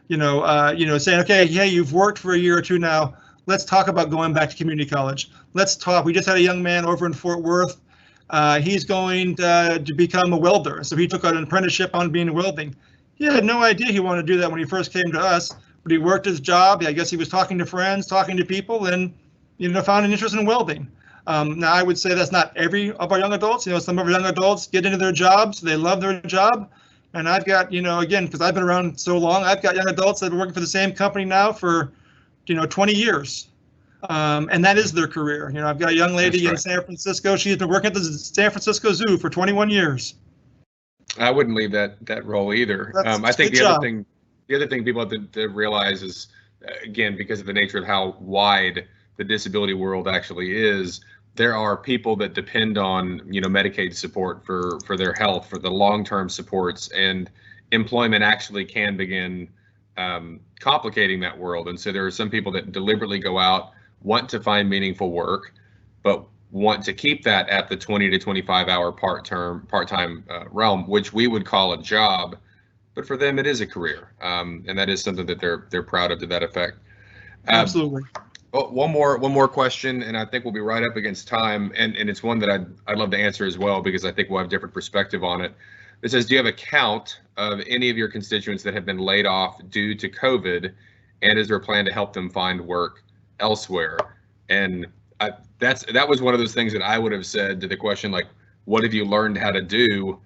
Saying, okay, hey, you've worked for a year or two now. Let's talk about going back to community college. Let's talk. We just had a young man over in Fort Worth. He's going to become a welder. So he took an apprenticeship on being welding. He had no idea he wanted to do that when he first came to us, but he worked his job. I guess he was talking to friends, talking to people, and found an interest in welding. Now, I would say that's not every of our young adults. Some of our young adults get into their jobs, they love their job. And I've got, again, because I've been around so long, I've got young adults that have been working for the same company now for, 20 years. And that is their career. I've got a young lady in San Francisco. She's been working at the San Francisco Zoo for 21 years. I wouldn't leave that role either. I think the other thing people have to realize is, again, because of the nature of how wide the disability world actually is, there are people that depend on Medicaid support for their health, for the long-term supports, and employment actually can begin complicating that world. And so there are some people that deliberately go out, want to find meaningful work, but want to keep that at the 20 to 25 hour part-time realm, which we would call a job, but for them it is a career, and that is something that they're proud of to that effect. Absolutely. One more question, and I think we'll be right up against time, and it's one that I'd love to answer as well, because I think we'll have different perspective on it. It says, do you have a count of any of your constituents that have been laid off due to COVID, and is there a plan to help them find work elsewhere? And that was one of those things that I would have said to the question, like, what have you learned how to do?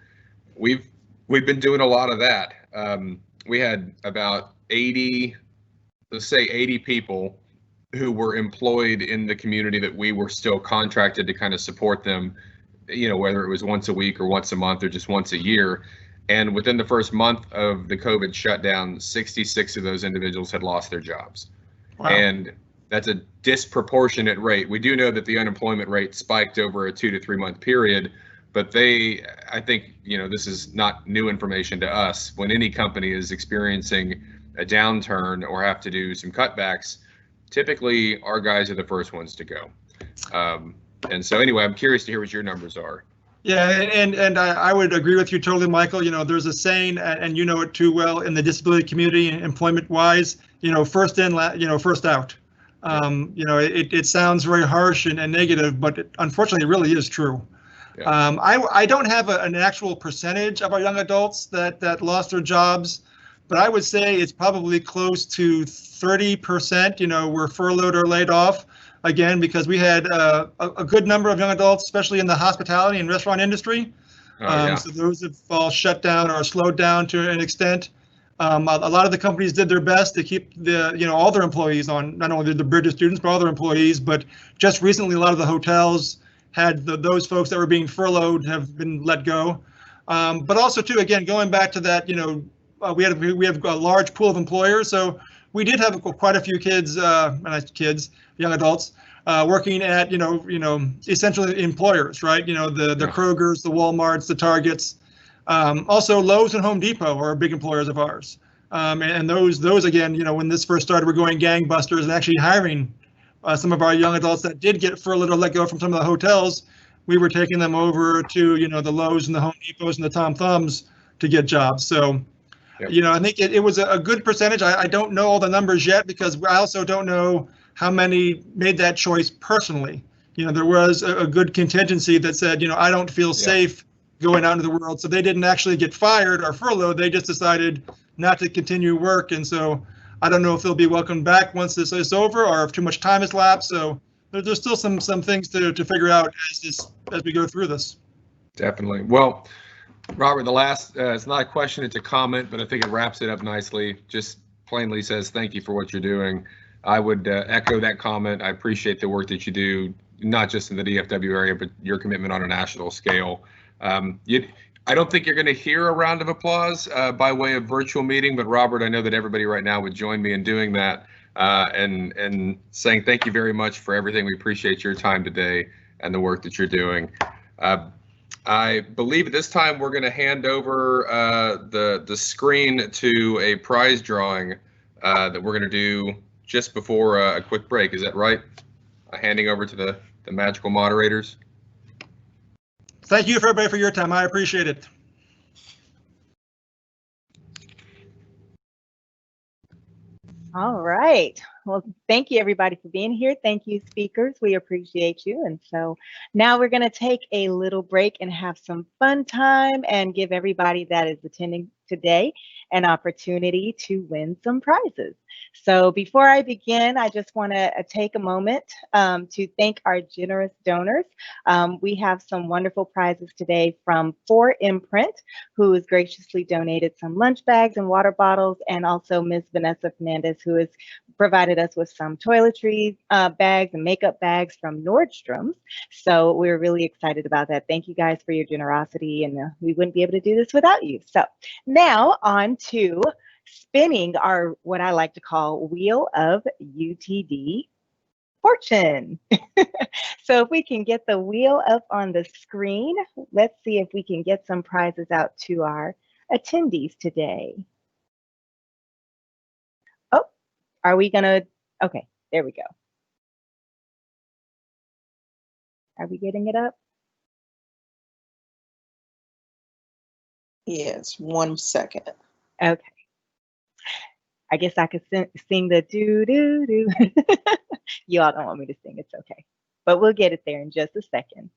We've been doing a lot of that. We had about 80 people who were employed in the community that we were still contracted to kind of support them, whether it was once a week or once a month or just once a year. And within the first month of the COVID shutdown, 66 of those individuals had lost their jobs. Wow. And that's a disproportionate rate. We do know that the unemployment rate spiked over a 2 to 3 month period, but I think, this is not new information to us. When any company is experiencing a downturn or have to do some cutbacks, typically our guys are the first ones to go. And so anyway, I'm curious to hear what your numbers are. Yeah, and I would agree with you totally, Michael. There's a saying, and you know it too well, in the disability community, employment-wise, first in, first out. It sounds very harsh and negative, but unfortunately, it really is true. Yeah. I don't have an actual percentage of our young adults that lost their jobs, but I would say it's probably close to 30%, were furloughed or laid off. Again, because we had a good number of young adults, especially in the hospitality and restaurant industry, Yeah. So those have all shut down or slowed down to an extent. A lot of the companies did their best to keep all their employees on, not only the British students, but all their employees. But just recently, a lot of the hotels had those folks that were being furloughed have been let go. But also, too, again, going back to that, we have a large pool of employers, so we did have quite a few kids, young adults, working at essentially employers, right? The Krogers, the Walmarts, the Targets. Also, Lowe's and Home Depot are big employers of ours. And those again, when this first started, were going gangbusters and actually hiring some of our young adults that did get furloughed or let go from some of the hotels. We were taking them over to the Lowe's and the Home Depots and the Tom Thumbs to get jobs. So, I think it was a good percentage. I don't know all the numbers yet because I also don't know how many made that choice personally. There was a good contingency that said, I don't feel safe going out into the world. So they didn't actually get fired or furloughed. They just decided not to continue work. And so I don't know if they'll be welcomed back once this is over or if too much time has lapsed. So there's still some things to figure out as we go through this. Definitely. Well, Robert, the last, it's not a question, it's a comment, but I think it wraps it up nicely. Just plainly says, thank you for what you're doing. I would echo that comment. I appreciate the work that you do, not just in the DFW area, but your commitment on a national scale. I don't think you're going to hear a round of applause by way of virtual meeting, but Robert, I know that everybody right now would join me in doing that and saying thank you very much for everything. We appreciate your time today and the work that you're doing. I believe at this time we're going to hand over the screen to a prize drawing that we're going to do just before a quick break. Is that right? Handing over to the magical moderators. Thank you, everybody, for your time. I appreciate it. All right. Well, thank you, everybody, for being here. Thank you, speakers. We appreciate you. And so now we're going to take a little break and have some fun time and give everybody that is attending today an opportunity to win some prizes. So before I begin, I just want to take a moment to thank our generous donors. We have some wonderful prizes today from 4 Imprint, who has graciously donated some lunch bags and water bottles, and also Ms. Vanessa Fernandez, who has provided us with some toiletries bags and makeup bags from Nordstrom's. So we're really excited about that. Thank you guys for your generosity, and we wouldn't be able to do this without you. So now on to spinning our, what I like to call, Wheel of UTD Fortune. So if we can get the wheel up on the screen, let's see if we can get some prizes out to our attendees today. Oh, are we gonna, okay, there we go. Are we getting it up? Yes, 1 second. Okay. I guess I could sing the do-do-do. You all don't want me to sing, it's okay. But we'll get it there in just a second.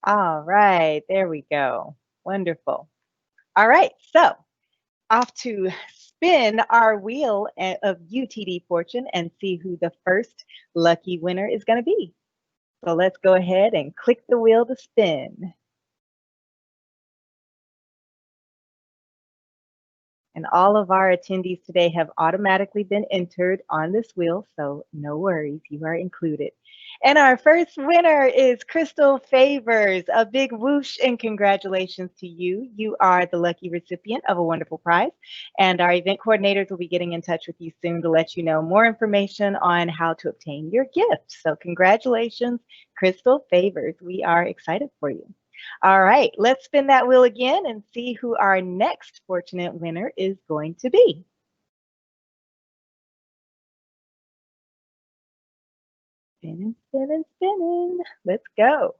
All right, there we go. Wonderful. All right, so off to spin our wheel of UTD Fortune and see who the first lucky winner is going to be. So let's go ahead and click the wheel to spin. And all of our attendees today have automatically been entered on this wheel, so no worries, you are included. And our first winner is Crystal Favors. A big whoosh and congratulations to you. You are the lucky recipient of a wonderful prize. And our event coordinators will be getting in touch with you soon to let you know more information on how to obtain your gift. So congratulations, Crystal Favors. We are excited for you. All right, let's spin that wheel again and see who our next fortunate winner is going to be. Spinning, spinning, spinning. Let's go.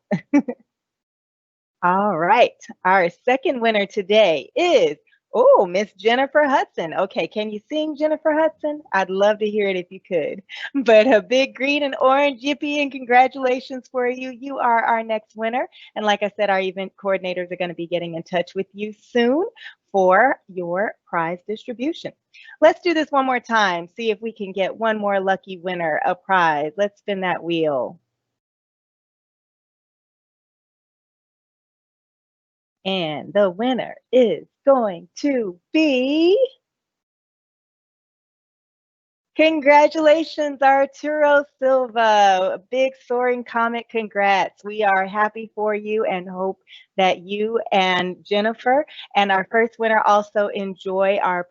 All right, our second winner today is Oh, Miss Jennifer Hudson. Okay, can you sing, Jennifer Hudson? I'd love to hear it if you could. But a big green and orange yippee and congratulations for you. You are our next winner. And like I said, our event coordinators are going to be getting in touch with you soon for your prize distribution. Let's do this one more time. See if we can get one more lucky winner a prize. Let's spin that wheel. And the winner is going to be... Congratulations, Arturo Silva. A big soaring comet, congrats. We are happy for you and hope that you and Jennifer and our first winner also enjoy our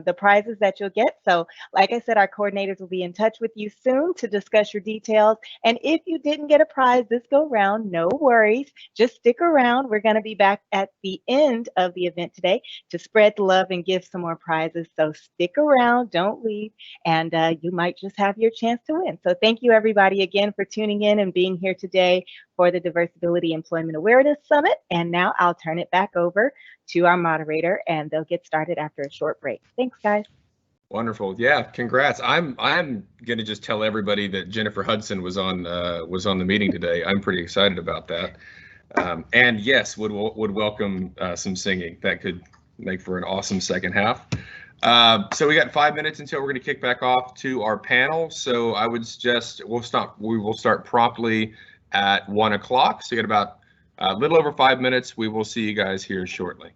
the prizes that you'll get. So like I said, our coordinators will be in touch with you soon to discuss your details. And if you didn't get a prize this go round, no worries. Just stick around. We're going to be back at the end of the event today to spread the love and give some more prizes. So stick around, don't leave, and you might just have your chance to win. So thank you everybody again for tuning in and being here today for the DiversAbility Employment Awareness Summit. And now I'll turn it back over to our moderator and they'll get started after a short break. Thanks, guys. Wonderful. Yeah, congrats. I'm going to just tell everybody that Jennifer Hudson was on the meeting today. I'm pretty excited about that. And yes, would welcome some singing. That could make for an awesome second half. So we got 5 minutes until we're going to kick back off to our panel. So I would suggest we will start promptly at 1 o'clock. So you got about a little over 5 minutes. We will see you guys here shortly.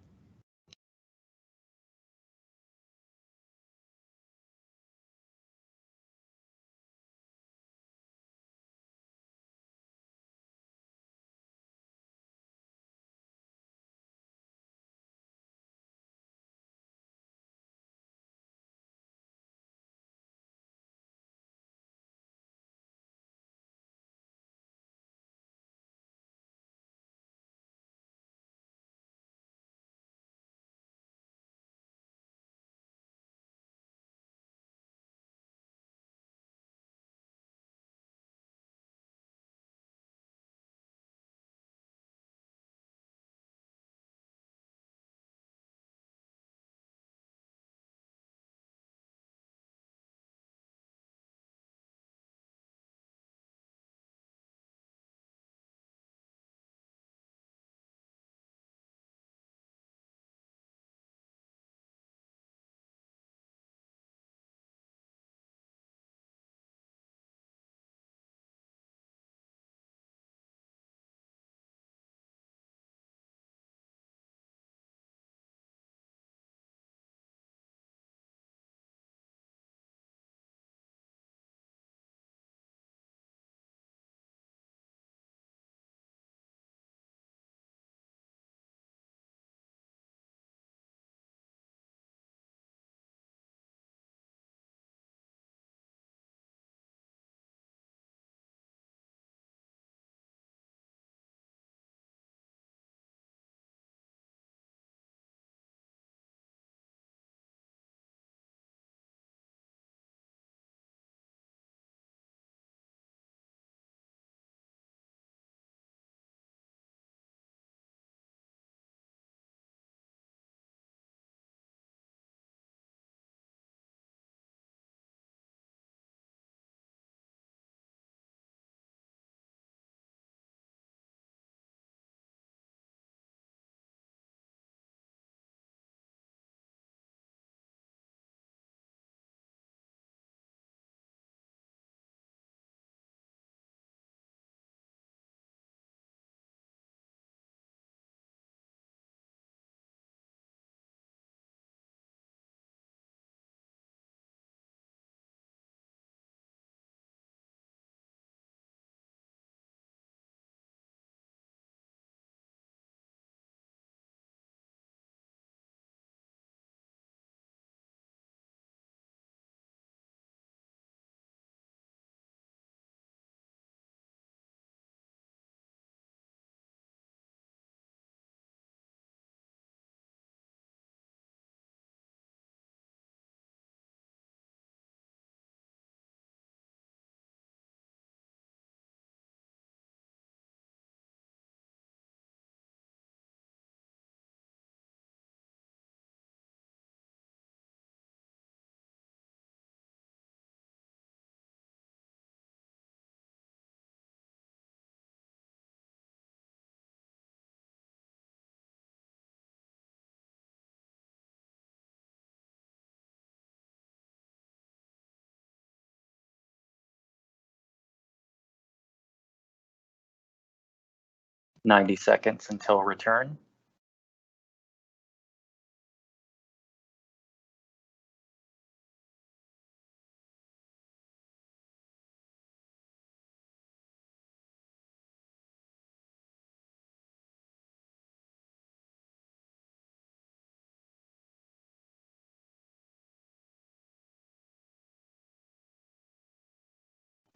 90 seconds until return.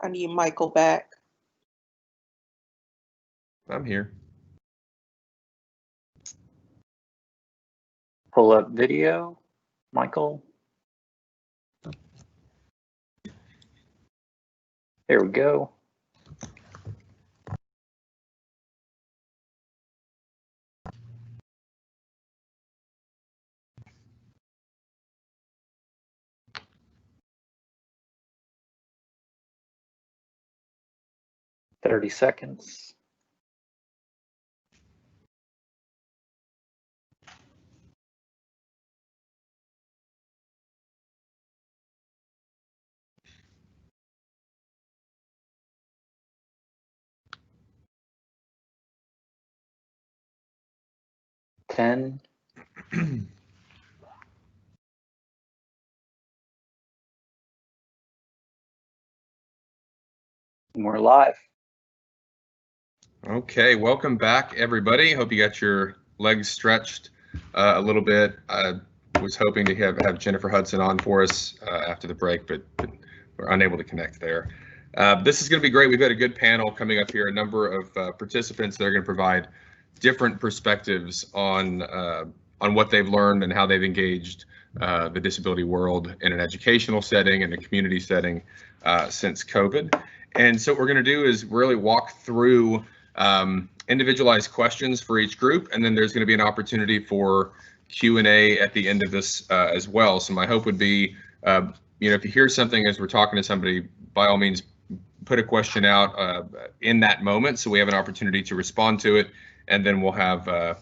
I need Michael back. I'm here. Pull up video, Michael. There we go. Thirty seconds. Ten. We're live. Okay, welcome back, everybody. Hope you got your legs stretched a little bit. I was hoping to have Jennifer Hudson on for us after the break, but we're unable to connect there. This is going to be great. We've got a good panel coming up here, a number of participants that are going to provide different perspectives on what they've learned and how they've engaged the disability world in an educational setting and a community setting since COVID. And so what we're going to do is really walk through individualized questions for each group, and then there's going to be an opportunity for Q&A at the end of this as well. So my hope would be, if you hear something as we're talking to somebody, by all means, put a question out in that moment so we have an opportunity to respond to it, and then we'll have a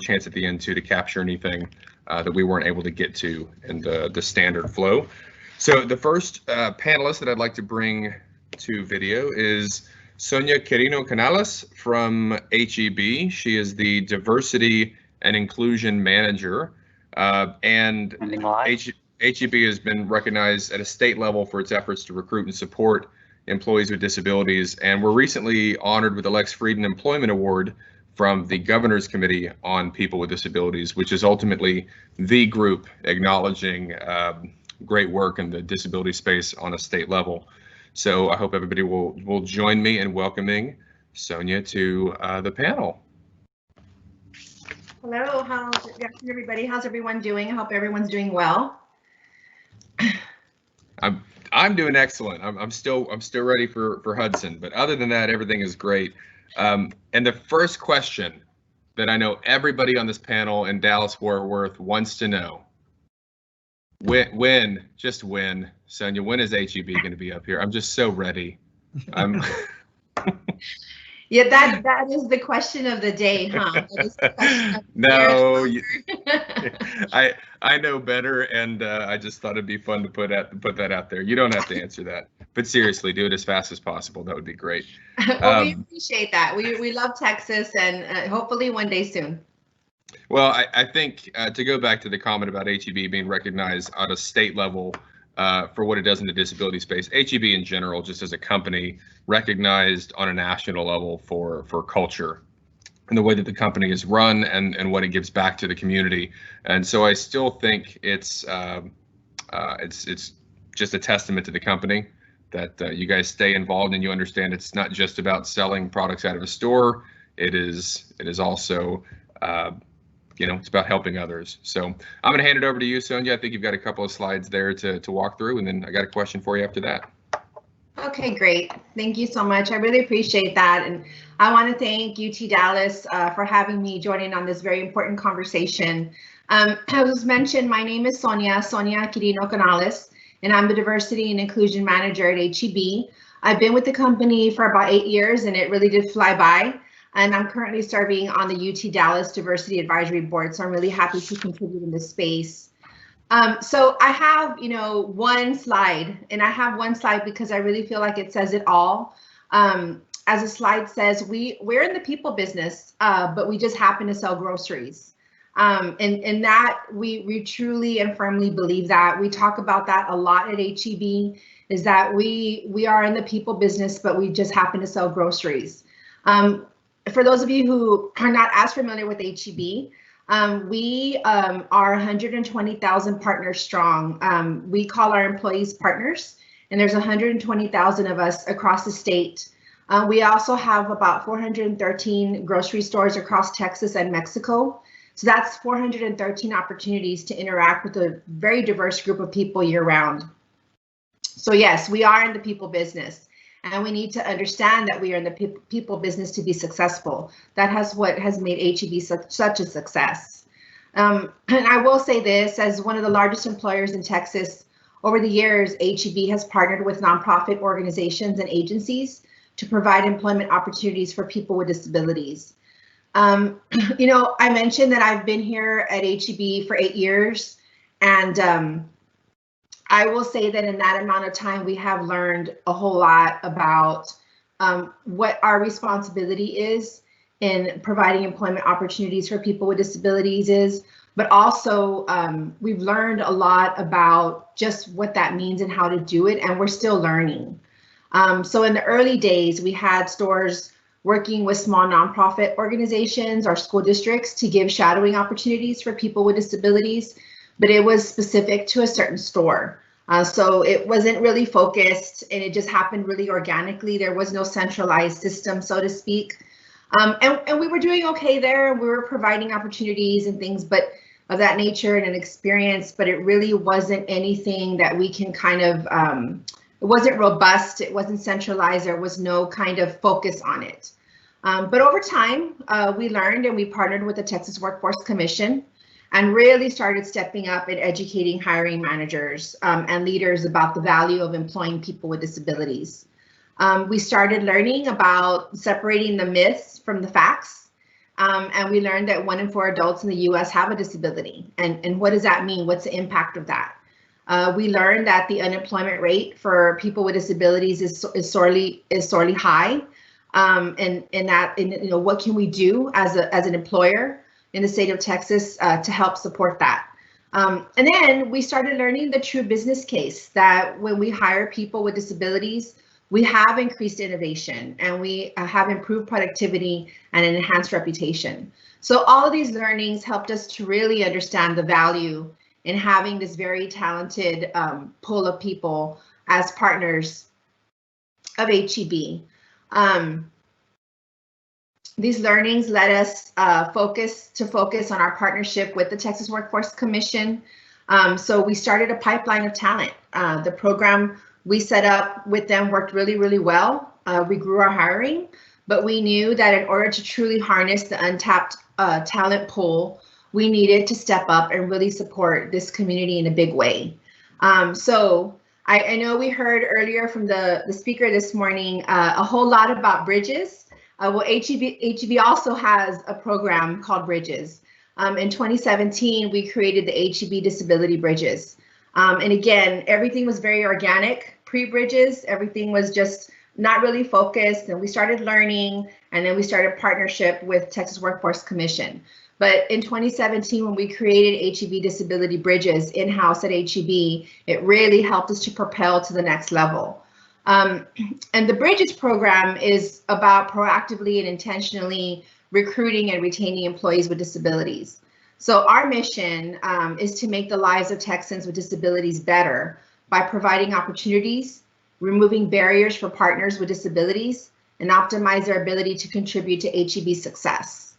chance at the end to capture anything that we weren't able to get to in the standard flow. So the first panelist that I'd like to bring to video is Sonia Quirino Canales from HEB. She is the Diversity and Inclusion Manager, and HEB has been recognized at a state level for its efforts to recruit and support employees with disabilities, and we're recently honored with the Lex Frieden Employment Award from the Governor's Committee on People with Disabilities, which is ultimately the group acknowledging great work in the disability space on a state level. So I hope everybody will join me in welcoming Sonia to the panel. Hello, good afternoon, everybody. How's everyone doing? I hope everyone's doing well. I'm doing excellent. I'm still ready for Hudson, but other than that, everything is great. And the first question that I know everybody on this panel in Dallas-Fort Worth wants to know: when, Sonia, when is HEB going to be up here? I'm just so ready. Yeah, that is the question of the day, huh? No, I know better, and I just thought it'd be fun to put that out there. You don't have to answer that, but seriously, do it as fast as possible. That would be great. Well, we appreciate that. We love Texas, and hopefully one day soon. Well, I think to go back to the comment about HEB being recognized at a state level for what it does in the disability space, HEB in general, just as a company, recognized on a national level for culture and the way that the company is run and what it gives back to the community. And so I still think it's just a testament to the company that you guys stay involved and you understand it's not just about selling products out of a store. It is also it's about helping others. So I'm going to hand it over to you, Sonia. I think you've got a couple of slides there to walk through, and then I got a question for you after that. Okay, great. Thank you so much. I really appreciate that. And I want to thank UT Dallas for having me joining on this very important conversation. As was mentioned, my name is Sonia Quirino Canales, and I'm the Diversity and Inclusion Manager at HEB. I've been with the company for about 8 years, and it really did fly by. And I'm currently serving on the UT Dallas Diversity Advisory Board, so I'm really happy to contribute in this space. So I have, one slide, and I have one slide because I really feel like it says it all. as the slide says, we're in the people business, but we just happen to sell groceries. And that we truly and firmly believe that. We talk about that a lot at HEB, is that we are in the people business, but we just happen to sell groceries. For those of you who are not as familiar with HEB, we are 120,000 partners strong. We call our employees partners, and there's 120,000 of us across the state. We also have about 413 grocery stores across Texas and Mexico. So that's 413 opportunities to interact with a very diverse group of people year round. So yes, we are in the people business, and we need to understand that we are in the people business to be successful. That what has made HEB such a success. And I will say this, as one of the largest employers in Texas, over the years, HEB has partnered with nonprofit organizations and agencies to provide employment opportunities for people with disabilities. You know, I mentioned that I've been here at HEB for 8 years, and I will say that in that amount of time, we have learned a whole lot about what our responsibility is in providing employment opportunities for people with disabilities is, but also we've learned a lot about just what that means and how to do it, and we're still learning. So in the early days, we had stores working with small nonprofit organizations or school districts to give shadowing opportunities for people with disabilities, but it was specific to a certain store. So it wasn't really focused, and it just happened really organically. There was no centralized system, so to speak. And we were doing okay there. We were providing opportunities and things but of that nature and an experience, but it really wasn't anything that we can kind of, it wasn't robust, it wasn't centralized, there was no kind of focus on it. But over time, we learned and we partnered with the Texas Workforce Commission and really started stepping up and educating hiring managers and leaders about the value of employing people with disabilities. We started learning about separating the myths from the facts, and we learned that 1 in 4 adults in the U.S. have a disability. And what does that mean? What's the impact of that? We learned that the unemployment rate for people with disabilities is sorely high, and that you know, what can we do as an employer in the state of Texas to help support that? And then we started learning the true business case that when we hire people with disabilities, we have increased innovation and we have improved productivity and an enhanced reputation. So all of these learnings helped us to really understand the value in having this very talented pool of people as partners of HEB. These learnings led us focus on our partnership with the Texas Workforce Commission. So we started a pipeline of talent. The program we set up with them worked really, really well. We grew our hiring, but we knew that in order to truly harness the untapped talent pool, we needed to step up and really support this community in a big way. So I know we heard earlier from the speaker this morning a whole lot about Bridges. Well, HEB also has a program called Bridges. In 2017, we created the HEB Disability Bridges. And again, everything was very organic pre-Bridges. Everything was just not really focused, and we started learning, and then we started partnership with Texas Workforce Commission. But in 2017, when we created HEB Disability Bridges in-house at HEB, it really helped us to propel to the next level. And the Bridges program is about proactively and intentionally recruiting and retaining employees with disabilities. So our mission is to make the lives of Texans with disabilities better by providing opportunities, removing barriers for partners with disabilities, and optimize their ability to contribute to HEB's success.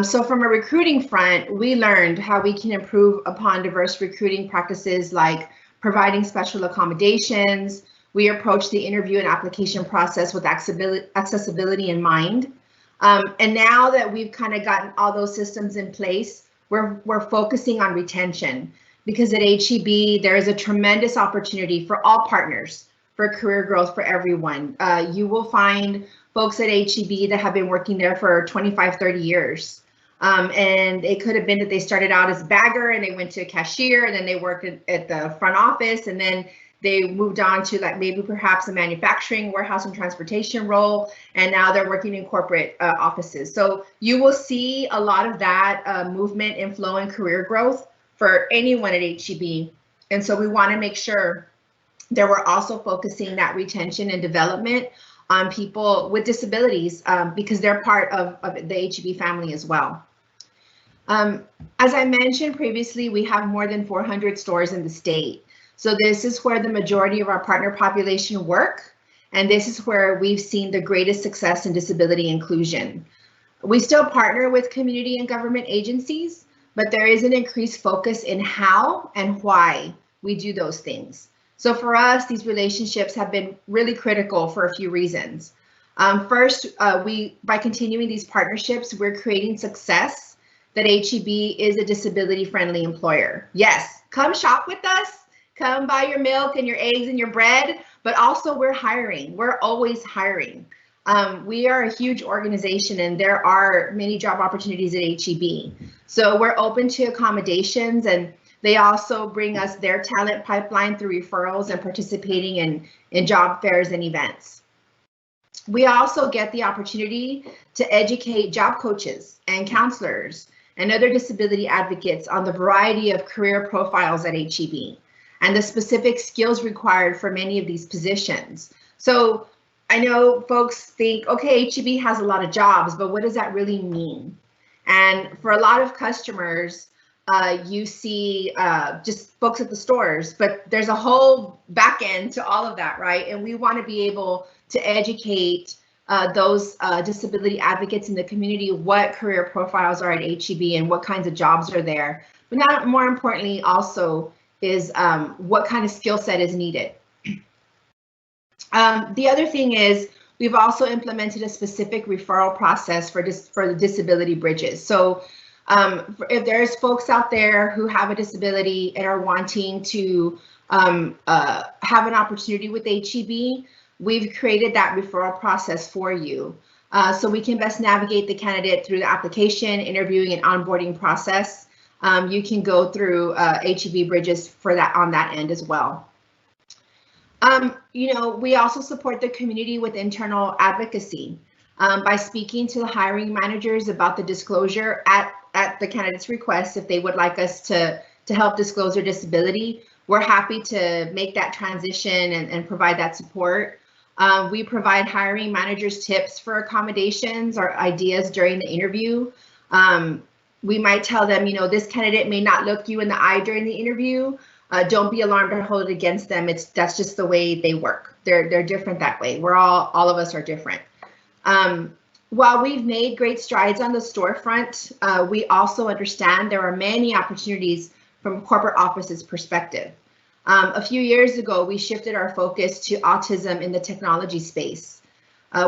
So from a recruiting front, we learned how we can improve upon diverse recruiting practices like providing special accommodations. We approach the interview and application process with accessibility in mind. And now that we've kind of gotten all those systems in place, we're focusing on retention, because at HEB, there is a tremendous opportunity for all partners for career growth for everyone. You will find folks at HEB that have been working there for 25, 30 years. And it could have been that they started out as a bagger and they went to a cashier, and then they worked at the front office, and then they moved on to like maybe perhaps a manufacturing, warehouse and transportation role, and now they're working in corporate offices. So you will see a lot of that movement and flow and career growth for anyone at HEB. And so we want to make sure that we're also focusing that retention and development on people with disabilities because they're part of the HEB family as well. As I mentioned previously, we have more than 400 stores in the state. So this is where the majority of our partner population work, and this is where we've seen the greatest success in disability inclusion. We still partner with community and government agencies, but there is an increased focus in how and why we do those things. So for us, these relationships have been really critical for a few reasons. First, by continuing these partnerships, we're creating success that HEB is a disability-friendly employer. Yes, come shop with us, come buy your milk and your eggs and your bread, but also we're hiring. We're always hiring. We are a huge organization and there are many job opportunities at HEB. So we're open to accommodations, and they also bring us their talent pipeline through referrals and participating in job fairs and events. We also get the opportunity to educate job coaches and counselors and other disability advocates on the variety of career profiles at HEB and the specific skills required for many of these positions. So I know folks think, okay, HEB has a lot of jobs, but what does that really mean? And for a lot of customers, you see just folks at the stores, but there's a whole back end to all of that, right? And we want to be able to educate those disability advocates in the community what career profiles are at HEB and what kinds of jobs are there. But not more importantly, also is what kind of skill set is needed. The other thing is we've also implemented a specific referral process for the disability bridges. So if there's folks out there who have a disability and are wanting to have an opportunity with HEB, we've created that referral process for you. So we can best navigate the candidate through the application, interviewing, and onboarding process. You can go through HEB bridges for that on that end as well. You know, we also support the community with internal advocacy by speaking to the hiring managers about the disclosure at the candidate's request. If they would like us to help disclose their disability, we're happy to make that transition and provide that support. We provide hiring managers tips for accommodations or ideas during the interview. We might tell them, you know, this candidate may not look you in the eye during the interview. Don't be alarmed or hold it against them. That's just the way they work. They're different that way. We're all of us are different. While we've made great strides on the storefront, we also understand there are many opportunities from corporate offices perspective. A few years ago, we shifted our focus to autism in the technology space.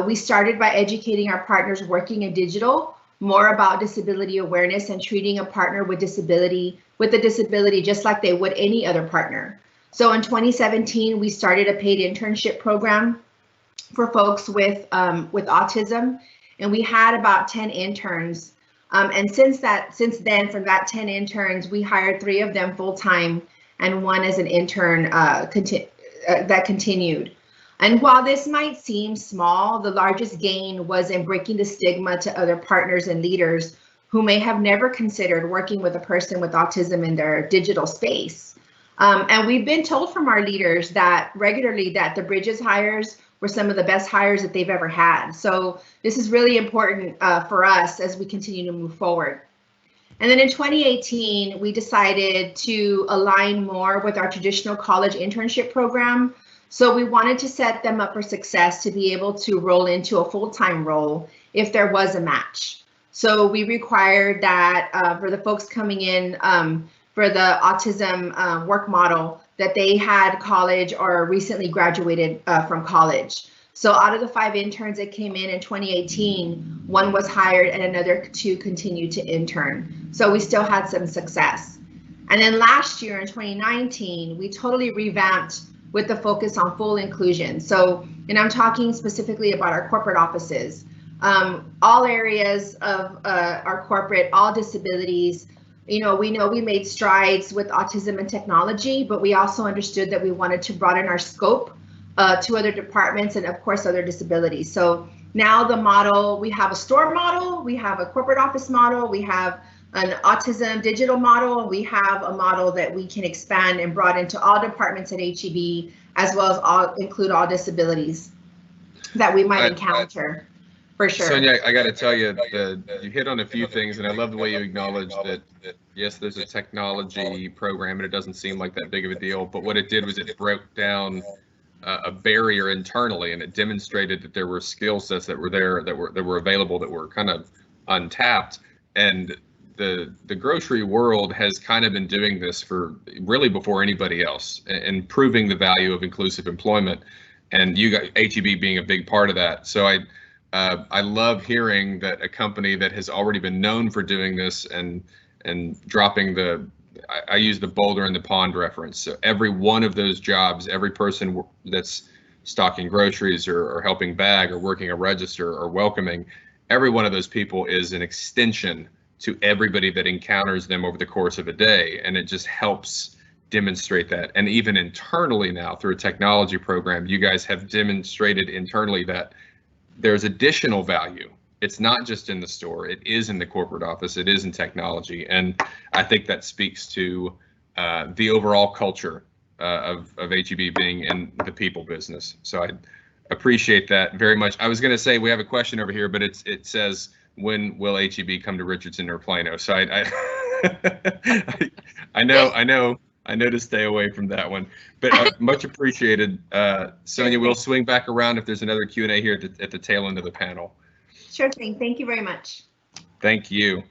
We started by educating our partners working in digital more about disability awareness and treating a partner with a disability just like they would any other partner. So in 2017, we started a paid internship program for folks with autism, and we had about 10 interns. And since then, from that 10 interns, we hired 3 of them full-time and 1 as an intern that continued. And while this might seem small, the largest gain was in breaking the stigma to other partners and leaders who may have never considered working with a person with autism in their digital space. And we've been told from our leaders that regularly that the Bridges hires were some of the best hires that they've ever had. So this is really important for us as we continue to move forward. And then in 2018, we decided to align more with our traditional college internship program. So we wanted to set them up for success to be able to roll into a full-time role if there was a match. So we required that for the folks coming in for the autism work model, that they had college or recently graduated from college. So out of the 5 interns that came in 2018, 1 was hired and another 2 continued to intern. So we still had some success. And then last year in 2019, we totally revamped with the focus on full inclusion. So, and I'm talking specifically about our corporate offices. All areas of our corporate, all disabilities, we know we made strides with autism and technology, but we also understood that we wanted to broaden our scope to other departments and of course other disabilities. So now the model, we have a store model, we have a corporate office model, we have an autism digital model, and we have a model that we can expand and broaden to all departments at HEB, as well as include all disabilities that we might encounter, for sure. Sonia, I got to tell you, you hit on a few things, and I love the way you acknowledged that, yes, there's a technology program, and it doesn't seem like that big of a deal, but what it did was it broke down a barrier internally, and it demonstrated that there were skill sets that were there, that were available, that were kind of untapped. And the grocery world has kind of been doing this for really before anybody else, and proving the value of inclusive employment, and you got HEB being a big part of that. So I love hearing that a company that has already been known for doing this and dropping I use the boulder in the pond reference. So every one of those jobs, every person that's stocking groceries or helping bag or working a register or welcoming, every one of those people is an extension to everybody that encounters them over the course of a day. And it just helps demonstrate that. And even internally now through a technology program, you guys have demonstrated internally that there's additional value. It's not just in the store, it is in the corporate office, it is in technology. And I think that speaks to the overall culture of HEB being in the people business. So I appreciate that very much. I was going to say we have a question over here, but it says, when will HEB come to Richardson or Plano? So I know to stay away from that one, but much appreciated. Sonia, we'll swing back around if there's another Q&A here at the tail end of the panel. Sure thing. Thank you very much. Thank you.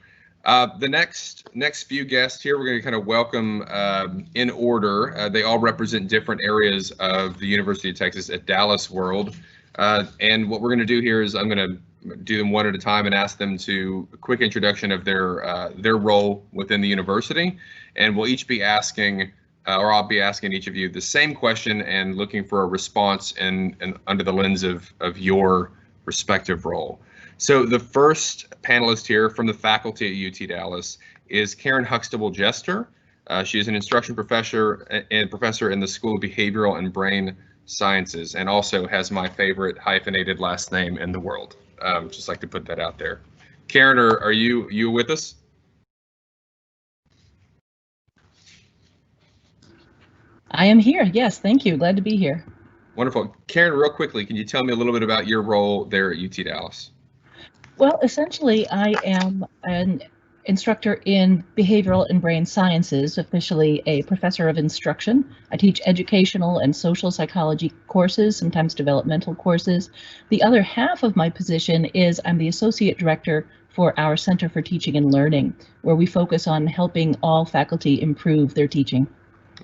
The next few guests here, we're going to kind of welcome in order. They all represent different areas of the University of Texas at Dallas World. And what we're going to do here is I'm going to do them one at a time and ask them to a quick introduction of their role within the university. And we'll each be asking, or I'll be asking each of you the same question and looking for a response and under the lens of your respective role. So the first panelist here from the faculty at UT Dallas is Karen Huxtable-Jester. She is an instruction professor in the School of Behavioral and Brain Sciences, and also has my favorite hyphenated last name in the world. Just like to put that out there. Karen, are you with us? I am here. Yes, thank you. Glad to be here. Wonderful. Karen, real quickly, can you tell me a little bit about your role there at UT Dallas? Well, essentially, I am an instructor in behavioral and brain sciences, officially a professor of instruction. I teach educational and social psychology courses, sometimes developmental courses. The other half of my position is I'm the associate director for our Center for Teaching and Learning, where we focus on helping all faculty improve their teaching.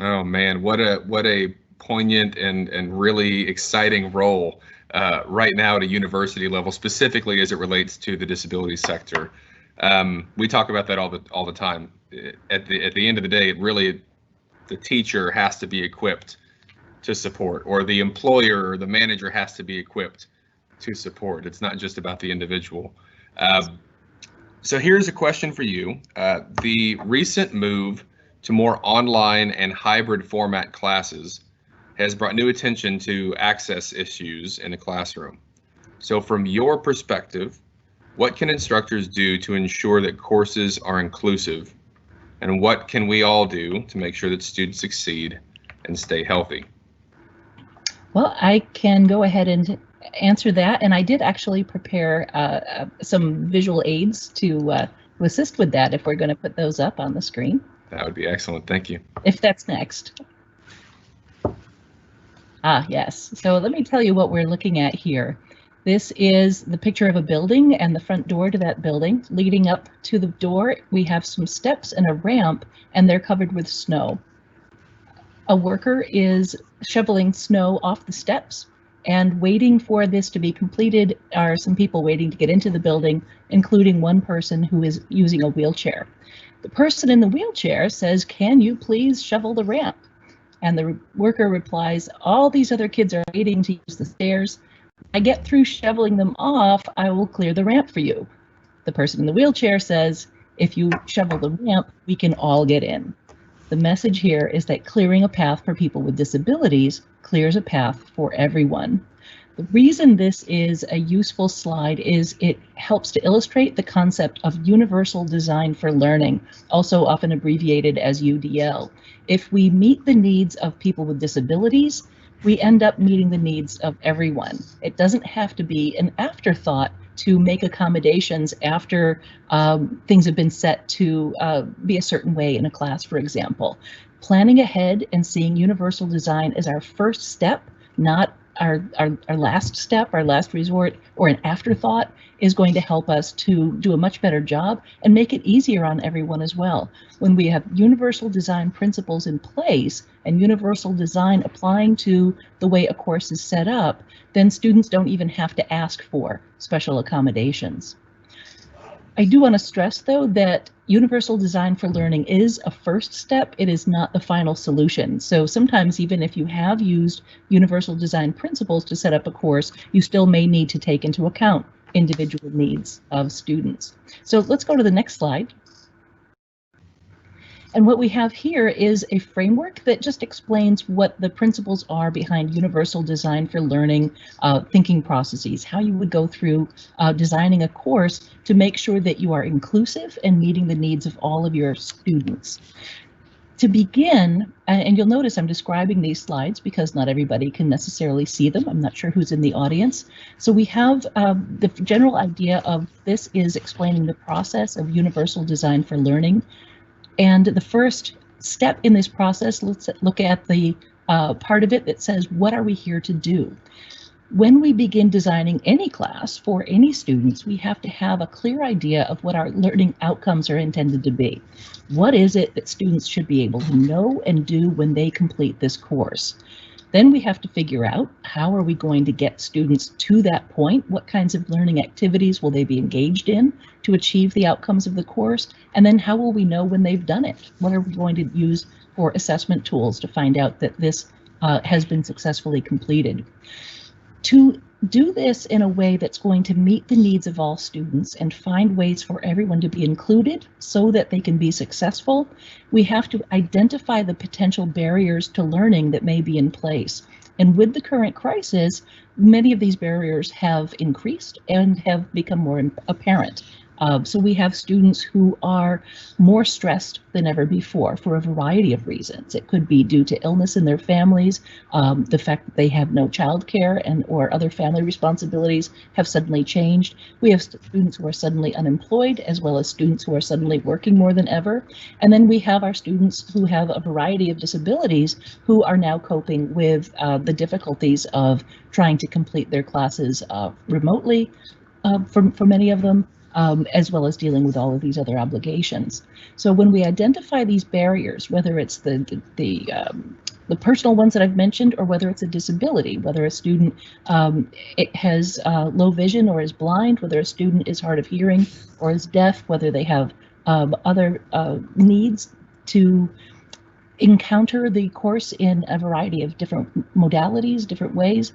Oh man, what a poignant and really exciting role right now at a university level, specifically as it relates to the disability sector. We talk about that all the time. At the end of the day, the teacher has to be equipped to support, or the employer or the manager has to be equipped to support. It's not just about the individual. So here's a question for you. The recent move to more online and hybrid format classes has brought new attention to access issues in a classroom. So from your perspective, what can instructors do to ensure that courses are inclusive? And what can we all do to make sure that students succeed and stay healthy? Well, I can go ahead and answer that. And I did actually prepare some visual aids to assist with that if we're going to put those up on the screen. That would be excellent. Thank you. If that's next. Yes. So let me tell you what we're looking at here. This is the picture of a building and the front door to that building. Leading up to the door, we have some steps and a ramp, and they're covered with snow. A worker is shoveling snow off the steps, and waiting for this to be completed are some people waiting to get into the building, including one person who is using a wheelchair. The person in the wheelchair says, "Can you please shovel the ramp?" And the worker replies, "All these other kids are waiting to use the stairs. I get through shoveling them off, I will clear the ramp for you." The person in the wheelchair says, If you shovel the ramp, we can all get in. The message here is that clearing a path for people with disabilities clears a path for everyone. The reason this is a useful slide is it helps to illustrate the concept of universal design for learning, also often abbreviated as UDL. If we meet the needs of people with disabilities, we end up meeting the needs of everyone. It doesn't have to be an afterthought to make accommodations after things have been set to be a certain way in a class, for example. Planning ahead and seeing universal design as our first step, not our last step, our last resort, or an afterthought, is going to help us to do a much better job and make it easier on everyone as well. When we have universal design principles in place and universal design applying to the way a course is set up, then students don't even have to ask for special accommodations. I do want to stress, though, that universal design for learning is a first step. It is not the final solution. So sometimes, even if you have used universal design principles to set up a course, you still may need to take into account individual needs of students. So let's go to the next slide. And what we have here is a framework that just explains what the principles are behind universal design for learning thinking processes, how you would go through designing a course to make sure that you are inclusive and meeting the needs of all of your students. To begin, and you'll notice I'm describing these slides because not everybody can necessarily see them. I'm not sure who's in the audience. So we have the general idea of this is explaining the process of universal design for learning. And the first step in this process, let's look at the part of it that says, what are we here to do? When we begin designing any class for any students, we have to have a clear idea of what our learning outcomes are intended to be. What is it that students should be able to know and do when they complete this course? Then we have to figure out how are we going to get students to that point? What kinds of learning activities will they be engaged in to achieve the outcomes of the course? And then how will we know when they've done it? What are we going to use for assessment tools to find out that this has been successfully completed? To do this in a way that's going to meet the needs of all students and find ways for everyone to be included so that they can be successful, we have to identify the potential barriers to learning that may be in place. And with the current crisis, many of these barriers have increased and have become more apparent. So we have students who are more stressed than ever before for a variety of reasons. It could be due to illness in their families, the fact that they have no childcare and or other family responsibilities have suddenly changed. We have students who are suddenly unemployed, as well as students who are suddenly working more than ever. And then we have our students who have a variety of disabilities who are now coping with the difficulties of trying to complete their classes remotely for many of them. As well as dealing with all of these other obligations. So when we identify these barriers, whether it's the personal ones that I've mentioned, or whether it's a disability, whether a student it has low vision or is blind, whether a student is hard of hearing or is deaf, whether they have other needs to encounter the course in a variety of different modalities, different ways,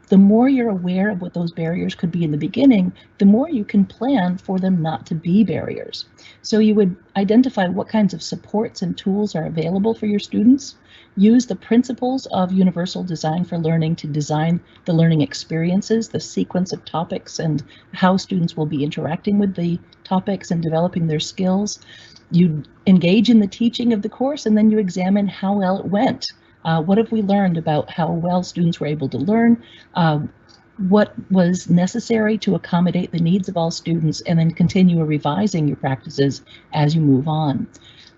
the more you're aware of what those barriers could be in the beginning, the more you can plan for them not to be barriers. So you would identify what kinds of supports and tools are available for your students, use the principles of universal design for learning to design the learning experiences, the sequence of topics, and how students will be interacting with the topics and developing their skills. You engage in the teaching of the course, and then you examine how well it went. What have we learned about how well students were able to learn? What was necessary to accommodate the needs of all students, and then continue revising your practices as you move on.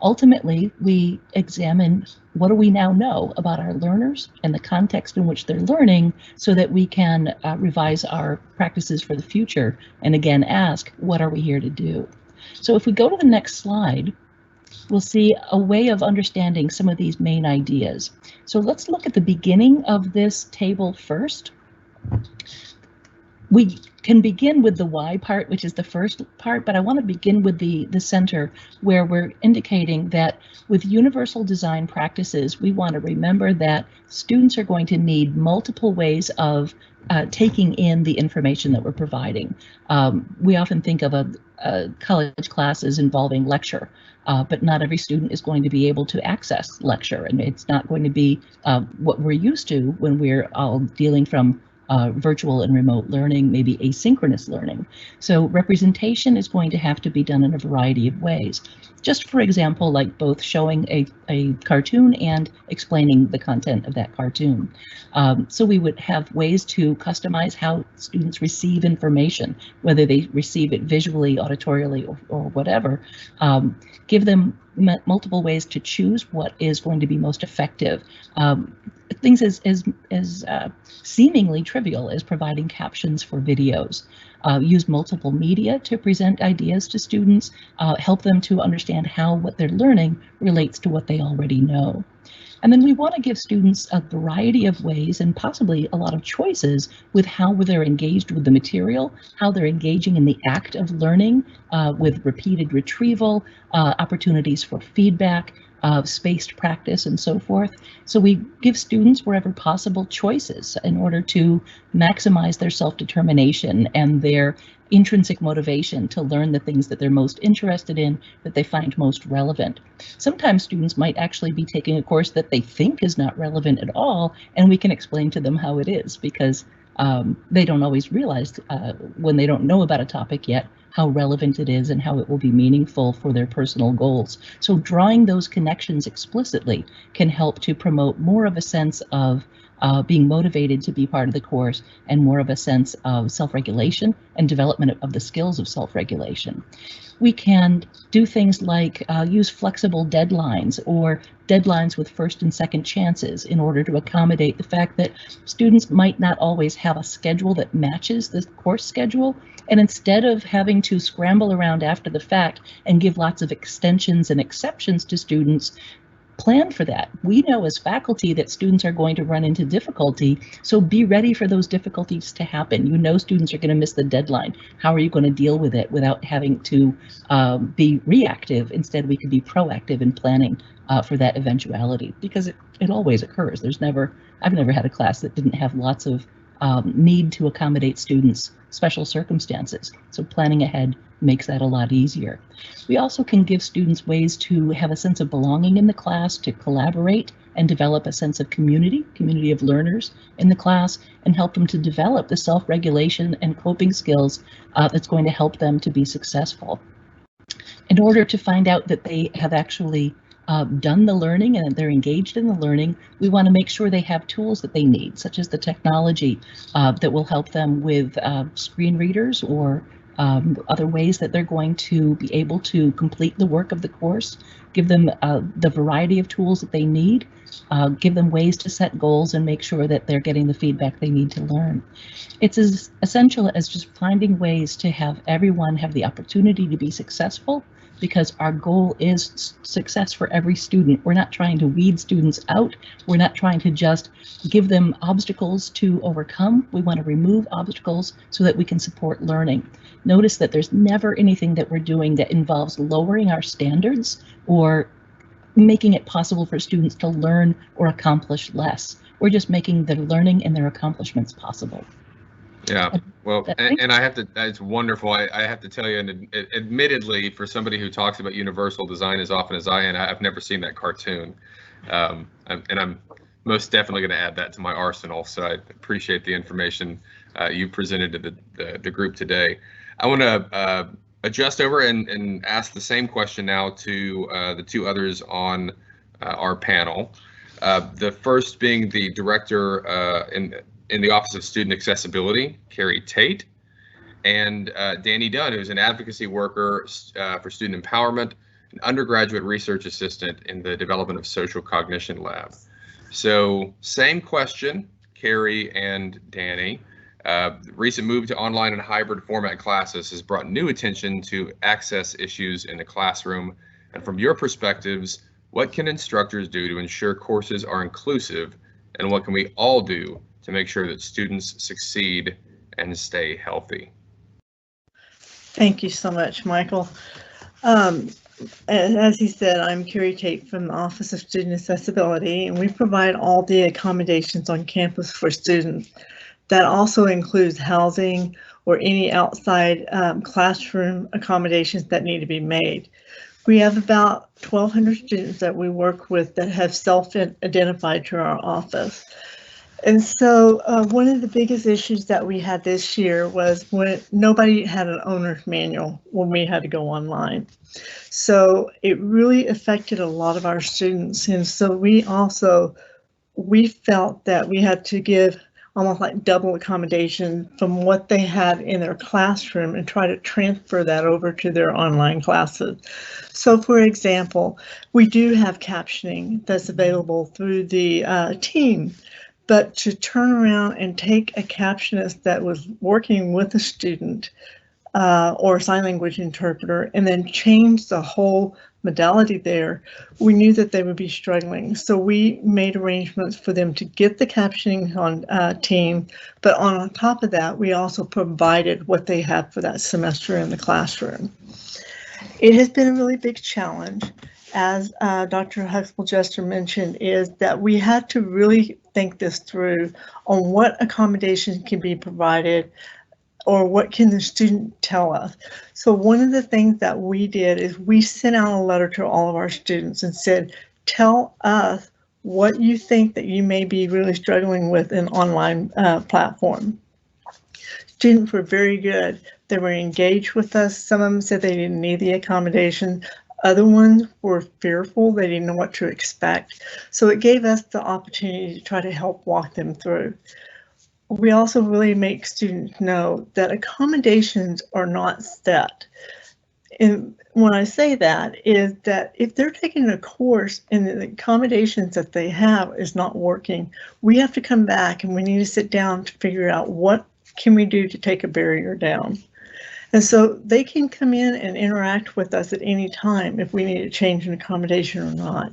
Ultimately, we examine what do we now know about our learners and the context in which they're learning so that we can revise our practices for the future, and again ask, what are we here to do? So if we go to the next slide, we'll see a way of understanding some of these main ideas. So let's look at the beginning of this table first. We can begin with the why part, which is the first part, but I want to begin with the center, where we're indicating that with universal design practices, we want to remember that students are going to need multiple ways of taking in the information that we're providing. We often think of a college classes involving lecture, but not every student is going to be able to access lecture, and it's not going to be what we're used to when we're all dealing from virtual and remote learning, maybe asynchronous learning. So representation is going to have to be done in a variety of ways. Just for example, like both showing a cartoon and explaining the content of that cartoon. So we would have ways to customize how students receive information, whether they receive it visually, auditorially, or whatever. Give them multiple ways to choose what is going to be most effective. Things as seemingly trivial as providing captions for videos. Use multiple media to present ideas to students, help them to understand how what they're learning relates to what they already know. And then we want to give students a variety of ways and possibly a lot of choices with how they're engaged with the material, how they're engaging in the act of learning with repeated retrieval, opportunities for feedback, spaced practice, and so forth. So we give students, wherever possible, choices in order to maximize their self-determination and their intrinsic motivation to learn the things that they're most interested in, that they find most relevant. Sometimes students might actually be taking a course that they think is not relevant at all, and we can explain to them how it is, because they don't always realize when they don't know about a topic yet how relevant it is and how it will be meaningful for their personal goals. So drawing those connections explicitly can help to promote more of a sense of being motivated to be part of the course and more of a sense of self-regulation and development of the skills of self-regulation. We can do things like use flexible deadlines or deadlines with first and second chances in order to accommodate the fact that students might not always have a schedule that matches the course schedule. And instead of having to scramble around after the fact and give lots of extensions and exceptions to students, plan for that. We know as faculty that students are going to run into difficulty, so be ready for those difficulties to happen. You know students are going to miss the deadline. How are you going to deal with it without having to be reactive? Instead, we could be proactive in planning for that eventuality, because it always occurs. I've never had a class that didn't have lots of need to accommodate students' special circumstances. So planning ahead makes that a lot easier. We also can give students ways to have a sense of belonging in the class, to collaborate and develop a sense of community of learners in the class, and help them to develop the self-regulation and coping skills that's going to help them to be successful. In order to find out that they have actually done the learning and they're engaged in the learning, we want to make sure they have tools that they need, such as the technology that will help them with screen readers or other ways that they're going to be able to complete the work of the course, give them the variety of tools that they need, give them ways to set goals and make sure that they're getting the feedback they need to learn. It's as essential as just finding ways to have everyone have the opportunity to be successful, because our goal is success for every student. We're not trying to weed students out. We're not trying to just give them obstacles to overcome. We want to remove obstacles so that we can support learning. Notice that there's never anything that we're doing that involves lowering our standards or making it possible for students to learn or accomplish less. We're just making their learning and their accomplishments possible. Yeah, well, and I have to, it's wonderful. I have to tell you, and admittedly, for somebody who talks about universal design as often as I am, I've never seen that cartoon. And I'm most definitely going to add that to my arsenal. So I appreciate the information you presented to the group today. I want to adjust over and ask the same question now to the two others on our panel. The first being the director in the Office of Student Accessibility, Carrie Tate, and Danny Dunn, who's an advocacy worker for student empowerment, an undergraduate research assistant in the Development of Social Cognition Lab. So same question, Carrie and Danny. Recent move to online and hybrid format classes has brought new attention to access issues in the classroom. And from your perspectives, what can instructors do to ensure courses are inclusive, and what can we all do to make sure that students succeed and stay healthy. Thank you so much, Michael. As he said, I'm Carrie Tate from the Office of Student Accessibility, and we provide all the accommodations on campus for students. That also includes housing or any outside classroom accommodations that need to be made. We have about 1,200 students that we work with that have self-identified to our office. And so one of the biggest issues that we had this year was when nobody had an owner's manual when we had to go online. So it really affected a lot of our students. And so we felt that we had to give almost like double accommodation from what they had in their classroom and try to transfer that over to their online classes. So for example, we do have captioning that's available through the team. But to turn around and take a captionist that was working with a student or a sign language interpreter and then change the whole modality there, we knew that they would be struggling. So we made arrangements for them to get the captioning on team, but on top of that, we also provided what they had for that semester in the classroom. It has been a really big challenge. As Dr. Huxtable-Jester mentioned, is that we had to really think this through on what accommodations can be provided or what can the student tell us. So one of the things that we did is we sent out a letter to all of our students and said, tell us what you think that you may be really struggling with in online platform. Students were very good. They were engaged with us. Some of them said they didn't need the accommodation. Other ones were fearful. They didn't know what to expect. So it gave us the opportunity to try to help walk them through. We also really make students know that accommodations are not set. And when I say that is that if they're taking a course and the accommodations that they have is not working, we have to come back and we need to sit down to figure out what can we do to take a barrier down. And so they can come in and interact with us at any time if we need to change an accommodation or not.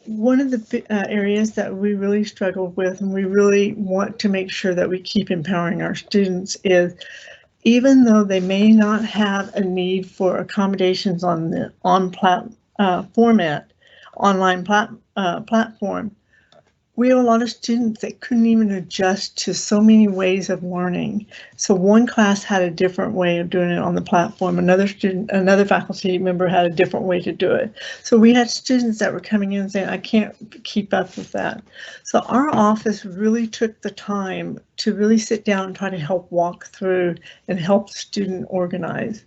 One of the areas that we really struggled with and we really want to make sure that we keep empowering our students is even though they may not have a need for accommodations on the online platform, we have a lot of students that couldn't even adjust to so many ways of learning. So one class had a different way of doing it on the platform. Another faculty member had a different way to do it. So we had students that were coming in saying, I can't keep up with that. So our office really took the time to really sit down and try to help walk through and help the student organize.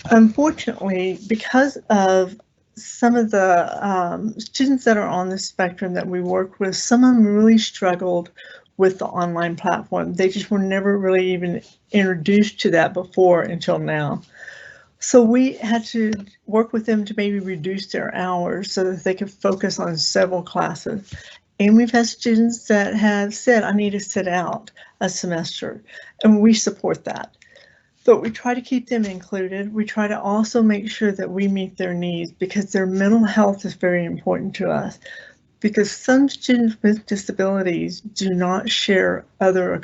Unfortunately, because of some of the students that are on the spectrum that we work with, some of them really struggled with the online platform. They just were never really even introduced to that before until now. So we had to work with them to maybe reduce their hours so that they could focus on several classes. And we've had students that have said, I need to sit out a semester, and we support that. But we try to keep them included. We try to also make sure that we meet their needs because their mental health is very important to us. Because some students with disabilities do not share other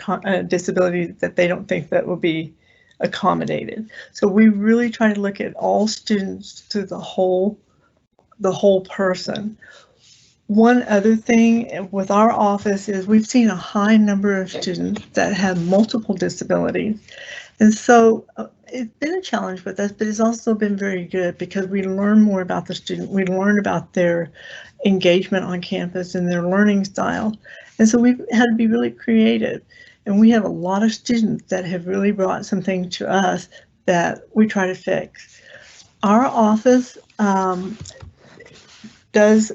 disabilities that they don't think that will be accommodated. So we really try to look at all students through the whole person. One other thing with our office is we've seen a high number of students that have multiple disabilities. And so it's been a challenge with us, but it's also been very good because we learn more about the student. We learn about their engagement on campus and their learning style. And so we've had to be really creative. And we have a lot of students that have really brought some things to us that we try to fix. Our office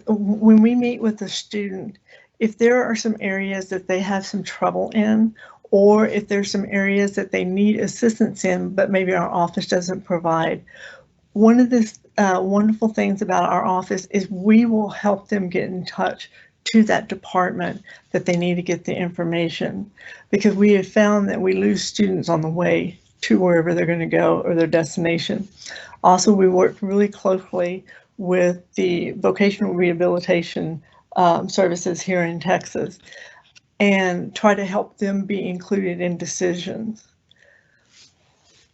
when we meet with a student, if there are some areas that they have some trouble in, or if there's some areas that they need assistance in, but maybe our office doesn't provide. One of the wonderful things about our office is we will help them get in touch to that department that they need to get the information, because we have found that we lose students on the way to wherever they're going to go or their destination. Also, we work really closely with the vocational rehabilitation services here in Texas. and try to help them be included in decisions.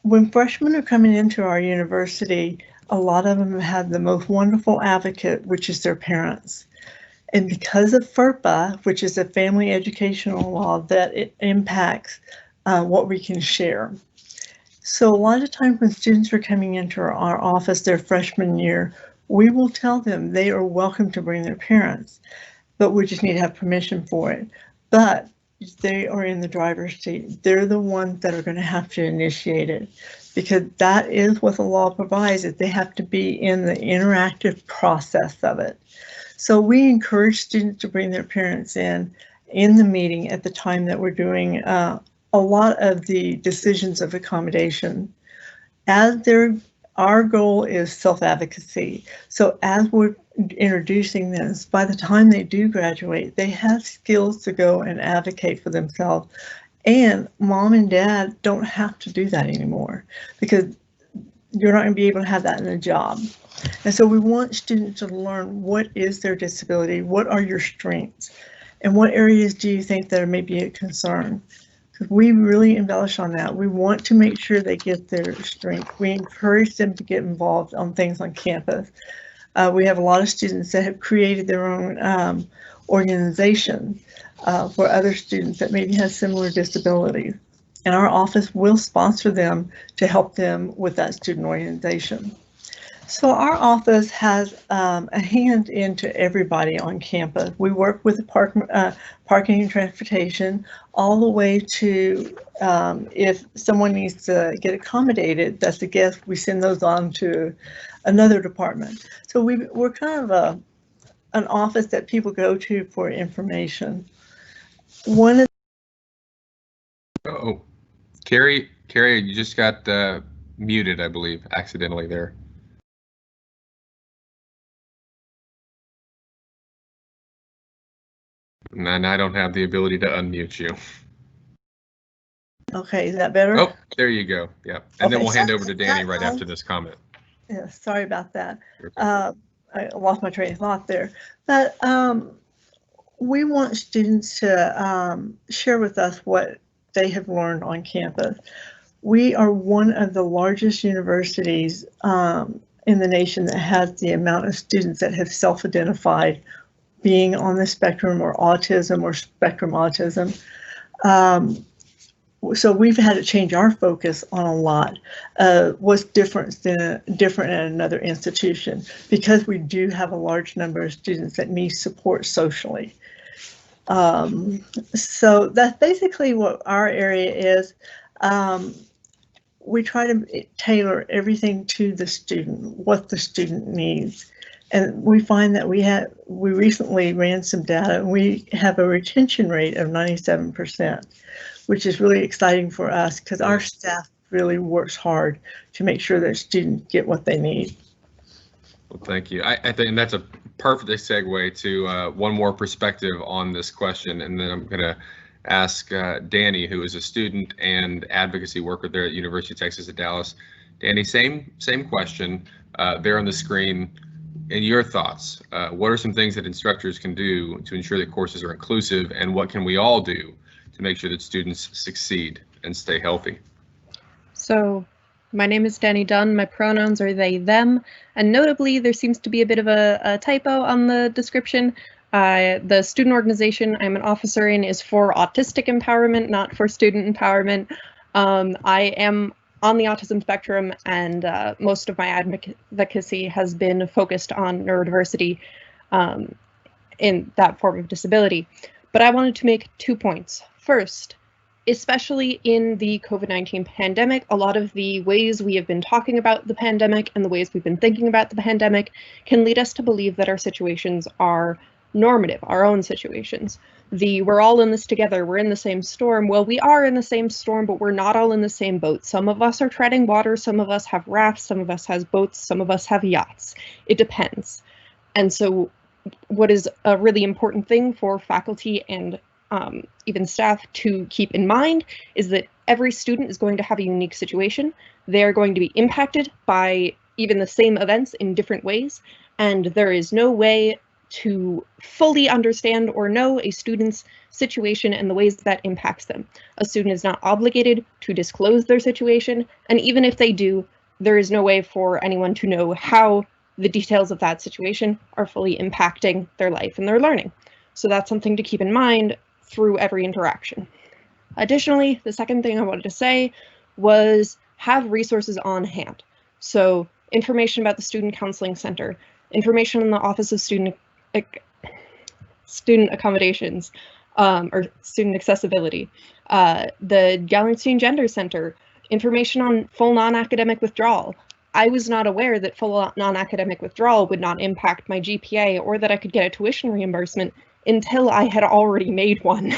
When freshmen are coming into our university, a lot of them have the most wonderful advocate, which is their parents. And because of FERPA, which is a family educational law, that it impacts what we can share. So a lot of times when students are coming into our office their freshman year, we will tell them they are welcome to bring their parents, but we just need to have permission for it. But they are in the driver's seat. They're the ones that are going to have to initiate it, because that is what the law provides, is they have to be in the interactive process of it. So we encourage students to bring their parents in the meeting at the time that we're doing a lot of the decisions of accommodation. Our goal is self-advocacy. So as we're introducing this, by the time they do graduate, they have skills to go and advocate for themselves. And mom and dad don't have to do that anymore, because you're not going to be able to have that in a job. And so we want students to learn what is their disability, what are your strengths, and what areas do you think that are maybe a concern? Because we really embellish on that. We want to make sure they get their strength. We encourage them to get involved on things on campus. We have a lot of students that have created their own organization for other students that maybe have similar disabilities. And our office will sponsor them to help them with that student organization. So our office has a hand into everybody on campus. We work with the parking and transportation, all the way to if someone needs to get accommodated, that's a guest, we send those on to another department. So we're kind of an office that people go to for information. Oh, Carrie, you just got muted, I believe, accidentally there. And I don't have the ability to unmute you. Okay, is that better? Oh, there you go. Yeah, and then Okay, we'll hand over to Danny right after this comment. Yeah, sorry about that. I lost my train of thought there. But we want students to share with us what they have learned on campus. We are one of the largest universities in the nation that has the amount of students that have self-identified being on the spectrum or autism or spectrum autism. So we've had to change our focus on a lot. What's different in another institution, because we do have a large number of students that need support socially. So that's basically what our area is. We try to tailor everything to the student, what the student needs. And we find that we recently ran some data, and we have a retention rate of 97%, which is really exciting for us because our staff really works hard to make sure that students get what they need. Well, thank you. I think that's a perfect segue to one more perspective on this question, and then I'm going to ask Danny, who is a student and advocacy worker there at University of Texas at Dallas. Danny, same question there on the screen. In your thoughts, what are some things that instructors can do to ensure that courses are inclusive, and what can we all do to make sure that students succeed and stay healthy? So my name is Danny Dunn. My pronouns are they, them, and notably there seems to be a bit of a typo on the description. The student organization I'm an officer in is for autistic empowerment, not for student empowerment. I am on the autism spectrum, and most of my advocacy has been focused on neurodiversity in that form of disability. But I wanted to make 2 points. First, especially in the COVID-19 pandemic, a lot of the ways we have been talking about the pandemic and the ways we've been thinking about the pandemic can lead us to believe that our situations are normative, our own situations. We're all in this together, we're in the same storm. Well, we are in the same storm, but we're not all in the same boat. Some of us are treading water, some of us have rafts, some of us has boats, some of us have yachts. It depends. And so what is a really important thing for faculty and even staff to keep in mind is that every student is going to have a unique situation. They're going to be impacted by even the same events in different ways, and there is no way to fully understand or know a student's situation and the ways that impacts them. A student is not obligated to disclose their situation, and even if they do, there is no way for anyone to know how the details of that situation are fully impacting their life and their learning. So that's something to keep in mind through every interaction. Additionally, the second thing I wanted to say was have resources on hand. So information about the Student Counseling Center, information in the Office of Student Accommodations, or Student Accessibility, the Gallenstein Gender Center, information on full non-academic withdrawal. I was not aware that full non-academic withdrawal would not impact my GPA or that I could get a tuition reimbursement until I had already made one.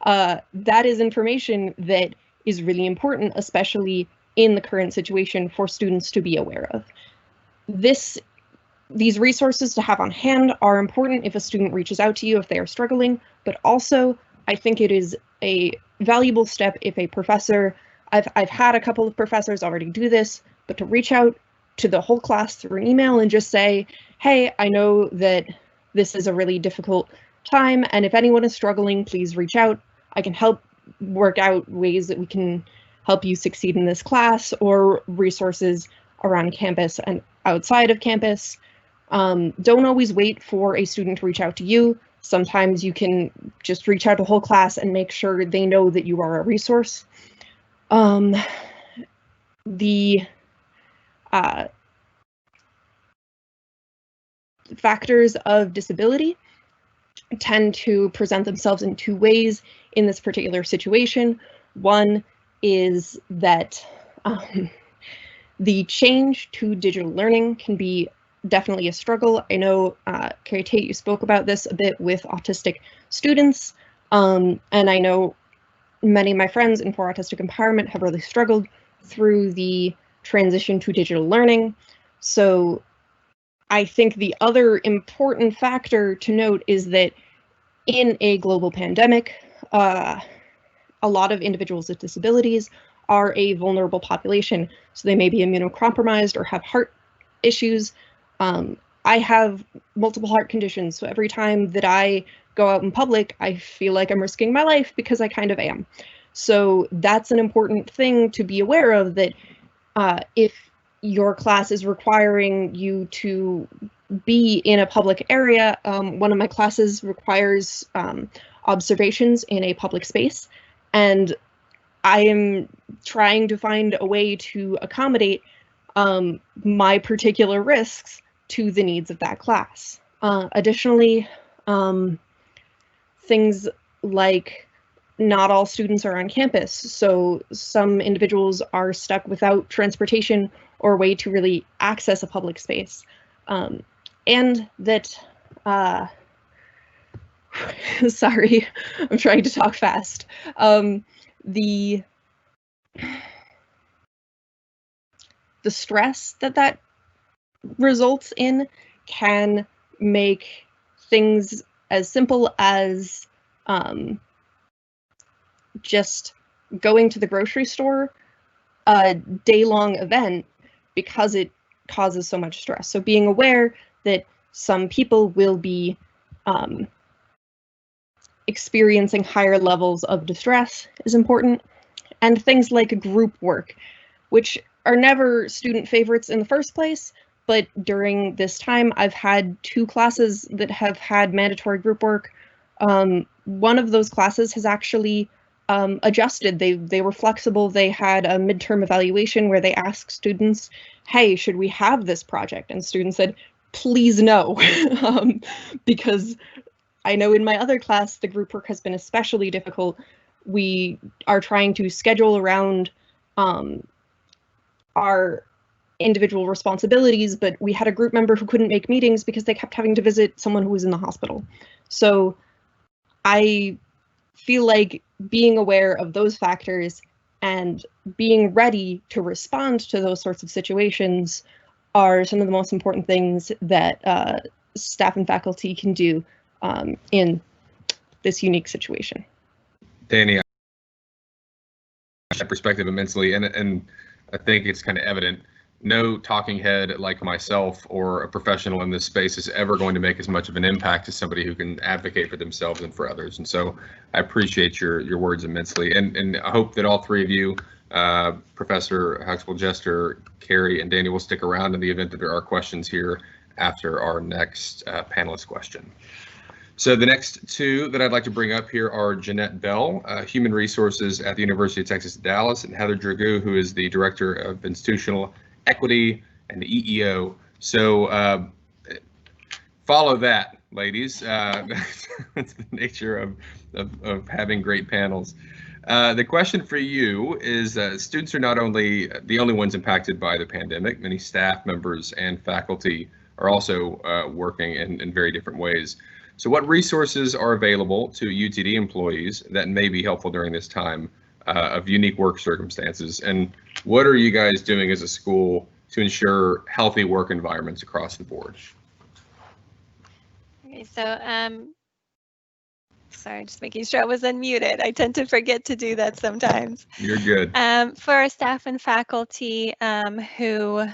That is information that is really important, especially in the current situation, for students to be aware of. These resources to have on hand are important if a student reaches out to you if they are struggling, but also I think it is a valuable step if a professor, I've had a couple of professors already do this, but to reach out to the whole class through an email and just say, hey, I know that this is a really difficult time, and if anyone is struggling, please reach out. I can help work out ways that we can help you succeed in this class, or resources around campus and outside of campus. Don't always wait for a student to reach out to you. Sometimes you can just reach out to the whole class and make sure they know that you are a resource. The factors of disability tend to present themselves in two ways in this particular situation. One is that the change to digital learning can be definitely a struggle. I know, Carrie Tate, you spoke about this a bit with autistic students, and I know many of my friends in For Autistic Empowerment have really struggled through the transition to digital learning. So I think the other important factor to note is that in a global pandemic, a lot of individuals with disabilities are a vulnerable population. So they may be immunocompromised or have heart issues. I have multiple heart conditions, so every time that I go out in public, I feel like I'm risking my life because I kind of am. So that's an important thing to be aware of, that if your class is requiring you to be in a public area, one of my classes requires observations in a public space, and I am trying to find a way to accommodate my particular risks to the needs of that class. Additionally, things like not all students are on campus, so some individuals are stuck without transportation or a way to really access a public space. And that, sorry, I'm trying to talk fast. The stress that results in can make things as simple as just going to the grocery store a day-long event because it causes so much stress. So being aware that some people will be experiencing higher levels of distress is important. And things like group work, which are never student favorites in the first place, but during this time I've had 2 classes that have had mandatory group work. One of those classes has actually adjusted. They were flexible. They had a midterm evaluation where they asked students, hey, should we have this project? And students said, please no, because I know in my other class, the group work has been especially difficult. We are trying to schedule around our individual responsibilities, but we had a group member who couldn't make meetings because they kept having to visit someone who was in the hospital. So I feel like being aware of those factors and being ready to respond to those sorts of situations are some of the most important things that staff and faculty can do in this unique situation. Danny, I that perspective immensely, and I think it's kind of evident no talking head like myself or a professional in this space is ever going to make as much of an impact as somebody who can advocate for themselves and for others. And so I appreciate your words immensely. And I hope that all three of you, Professor Huxtable, Jester, Carrie, and Danny, will stick around in the event that there are questions here after our next panelist question. So the next two that I'd like to bring up here are Jeanette Bell, Human Resources at the University of Texas at Dallas, and Heather Dragoo, who is the Director of Institutional Equity and the EEO. So follow that, ladies. That's the nature of having great panels. The question for you is, students are not only the only ones impacted by the pandemic. Many staff members and faculty are also working in very different ways. So what resources are available to UTD employees that may be helpful during this time of unique work circumstances? And what are you guys doing as a school to ensure healthy work environments across the board? Okay, so sorry, just making sure I was unmuted. I tend to forget to do that sometimes. You're good. For our staff and faculty who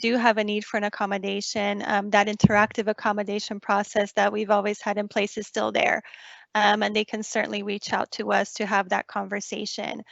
do have a need for an accommodation, that interactive accommodation process that we've always had in place is still there. And they can certainly reach out to us to have that conversation.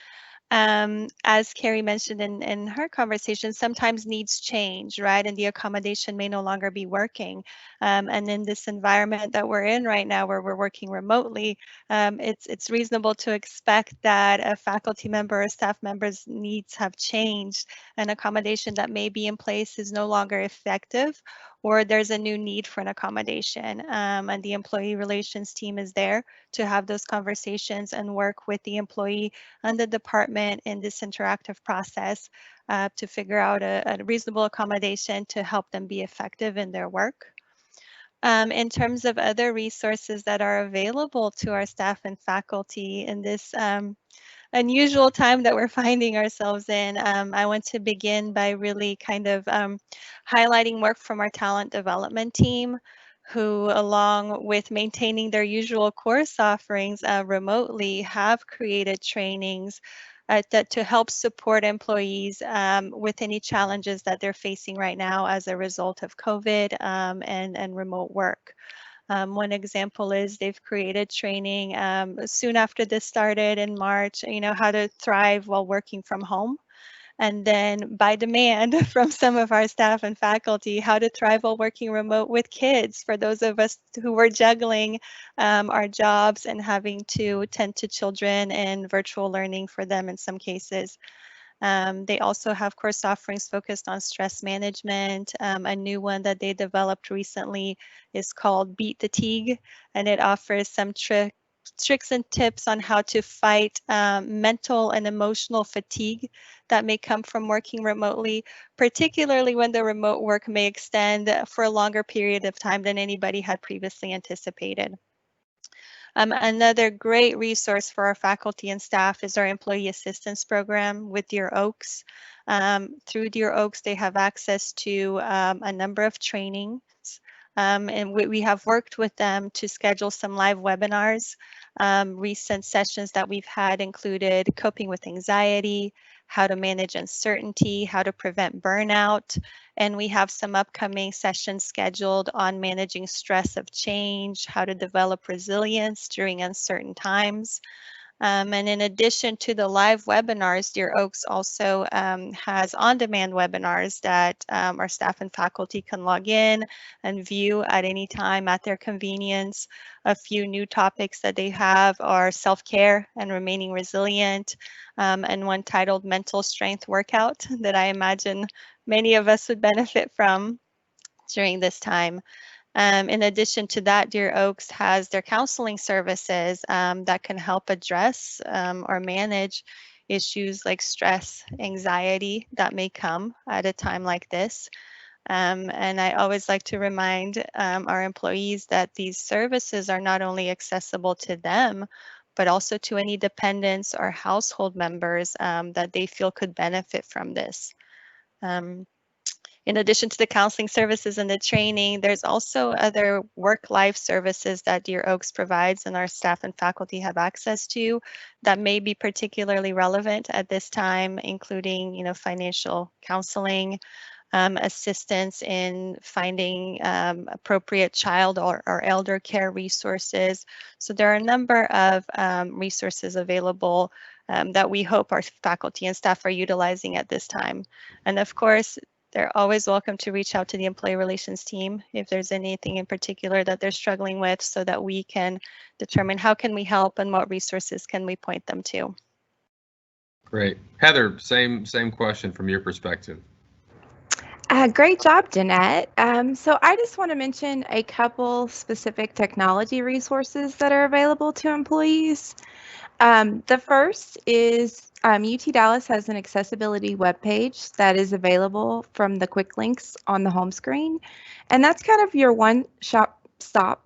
As Carrie mentioned in her conversation, sometimes needs change, right? And the accommodation may no longer be working. And in this environment that we're in right now, where we're working remotely, it's reasonable to expect that a faculty member or staff member's needs have changed. An accommodation that may be in place is no longer effective, or there's a new need for an accommodation. And the employee relations team is there to have those conversations and work with the employee and the department in this interactive process to figure out a reasonable accommodation to help them be effective in their work. In terms of other resources that are available to our staff and faculty in this unusual time that we're finding ourselves in, I want to begin by really kind of highlighting work from our talent development team, who, along with maintaining their usual course offerings remotely, have created trainings to help support employees with any challenges that they're facing right now as a result of COVID and remote work. One example is they've created training soon after this started in March, how to thrive while working from home. And then by demand from some of our staff and faculty, how to thrive while working remote with kids, for those of us who were juggling our jobs and having to tend to children and virtual learning for them in some cases. They also have course offerings focused on stress management. A new one that they developed recently is called Beat the Teague, and it offers some tricks and tips on how to fight mental and emotional fatigue that may come from working remotely, particularly when the remote work may extend for a longer period of time than anybody had previously anticipated. Another great resource for our faculty and staff is our employee assistance program with Dear Oaks. Through Dear Oaks, they have access to a number of trainings. And we have worked with them to schedule some live webinars. Recent sessions that we've had included coping with anxiety, how to manage uncertainty, how to prevent burnout. And we have some upcoming sessions scheduled on managing stress of change, how to develop resilience during uncertain times. And in addition to the live webinars, Dear Oaks also has on-demand webinars that our staff and faculty can log in and view at any time at their convenience. A few new topics that they have are self-care and remaining resilient, and one titled Mental Strength Workout that I imagine many of us would benefit from during this time. In addition to that, Dear Oaks has their counseling services that can help address or manage issues like stress, anxiety that may come at a time like this. And I always like to remind our employees that these services are not only accessible to them, but also to any dependents or household members that they feel could benefit from this. In addition to the counseling services and the training, there's also other work-life services that Dear Oaks provides and our staff and faculty have access to that may be particularly relevant at this time, including, financial counseling, assistance in finding appropriate child or elder care resources. So there are a number of resources available that we hope our faculty and staff are utilizing at this time. And of course, they're always welcome to reach out to the employee relations team if there's anything in particular that they're struggling with, so that we can determine how can we help and what resources can we point them to. Great. Heather, same question from your perspective. Great job, Jeanette. So I just want to mention a couple specific technology resources that are available to employees. The first is UT Dallas has an accessibility webpage that is available from the quick links on the home screen. And that's kind of your one-stop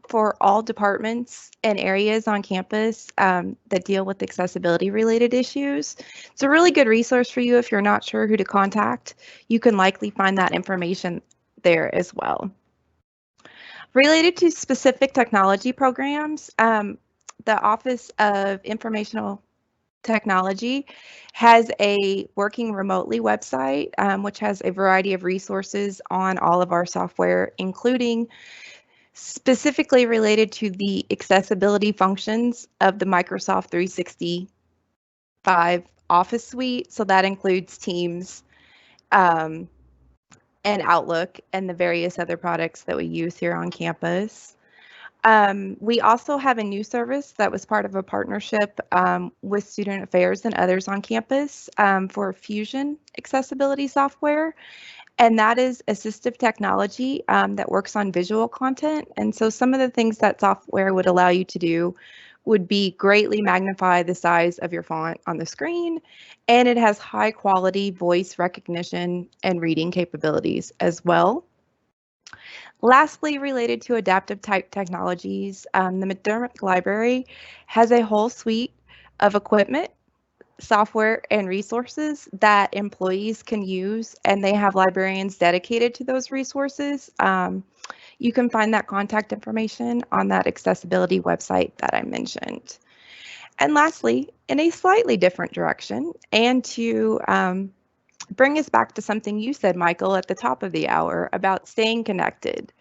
for all departments and areas on campus that deal with accessibility related issues. It's a really good resource for you if you're not sure who to contact. You can likely find that information there as well. Related to specific technology programs, the Office of Informational Technology has a working remotely website, which has a variety of resources on all of our software, including specifically related to the accessibility functions of the Microsoft 365 Office suite. So that includes Teams and Outlook and the various other products that we use here on campus. We also have a new service that was part of a partnership with Student Affairs and others on campus for Fusion accessibility software. And that is assistive technology that works on visual content. And so some of the things that software would allow you to do would be greatly magnify the size of your font on the screen. And it has high quality voice recognition and reading capabilities as well. Lastly, related to adaptive type technologies, the McDermott Library has a whole suite of equipment, software, and resources that employees can use, and they have librarians dedicated to those resources. You can find that contact information on that accessibility website that I mentioned. And lastly, in a slightly different direction, and to bring us back to something you said, Michael, at the top of the hour about staying connected.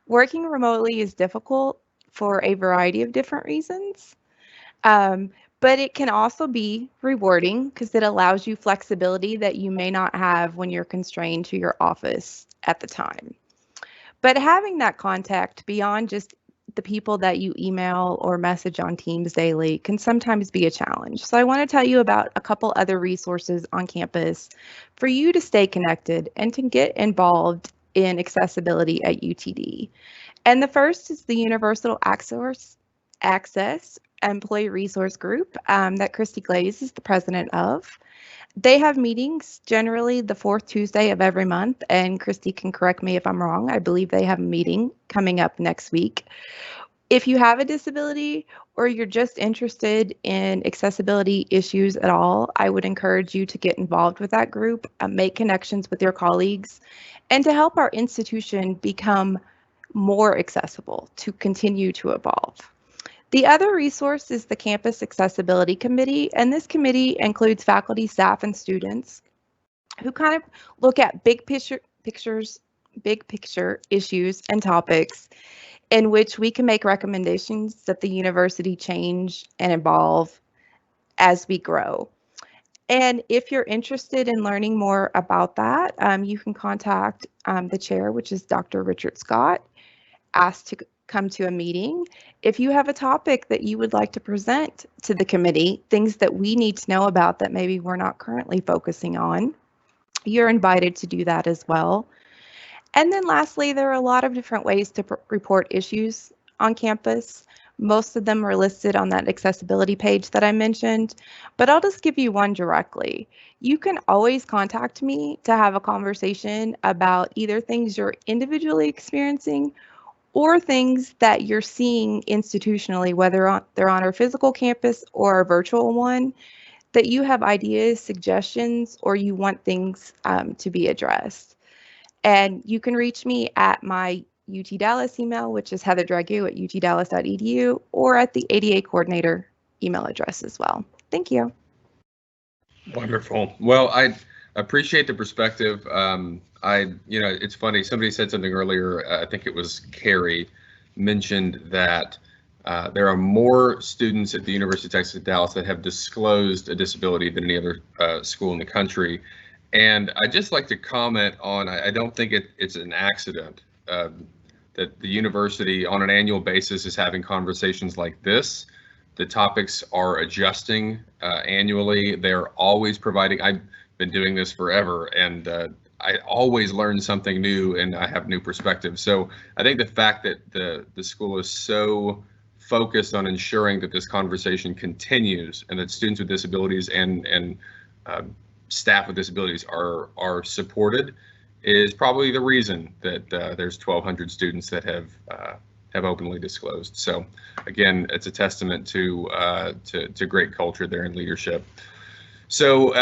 Working remotely is difficult for a variety of different reasons, but it can also be rewarding because it allows you flexibility that you may not have when you're constrained to your office at the time. But having that contact beyond just the people that you email or message on Teams daily can sometimes be a challenge. So I want to tell you about a couple other resources on campus for you to stay connected and to get involved in accessibility at UTD. And the first is the Universal Access Employee Resource Group that Christy Glaze is the president of. They have meetings generally the fourth Tuesday of every month, and Christy can correct me if I'm wrong. I believe they have a meeting coming up next week. If you have a disability or you're just interested in accessibility issues at all, I would encourage you to get involved with that group, make connections with your colleagues, and to help our institution become more accessible, to continue to evolve. The other resource is the Campus Accessibility Committee, and this committee includes faculty, staff, and students who kind of look at big picture issues and topics in which we can make recommendations that the university change and evolve as we grow. And if you're interested in learning more about that, you can contact the chair, which is Dr. Richard Scott, ask to come to a meeting. If you have a topic that you would like to present to the committee, things that we need to know about that maybe we're not currently focusing on, you're invited to do that as well. And then lastly, there are a lot of different ways to report issues on campus. Most of them are listed on that accessibility page that I mentioned, but I'll just give you one directly. You can always contact me to have a conversation about either things you're individually experiencing or things that you're seeing institutionally, whether they're on our physical campus or our virtual one, that you have ideas, suggestions, or you want things to be addressed. And you can reach me at my UT Dallas email, which is heatherdragu@utdallas.edu, or at the ADA coordinator email address as well. Thank you. Wonderful. Well, Appreciate the perspective. It's funny. Somebody said something earlier. I think it was Carrie mentioned that there are more students at the University of Texas at Dallas that have disclosed a disability than any other school in the country. And I'd just like to comment on, I don't think it's an accident that the university on an annual basis is having conversations like this. The topics are adjusting annually. They're always providing, I've been doing this forever, and I always learn something new and I have new perspectives. So I think the fact that the school is so focused on ensuring that this conversation continues and that students with disabilities and staff with disabilities are supported is probably the reason that there's 1,200 students that have openly disclosed. So again, it's a testament to great culture there and leadership. So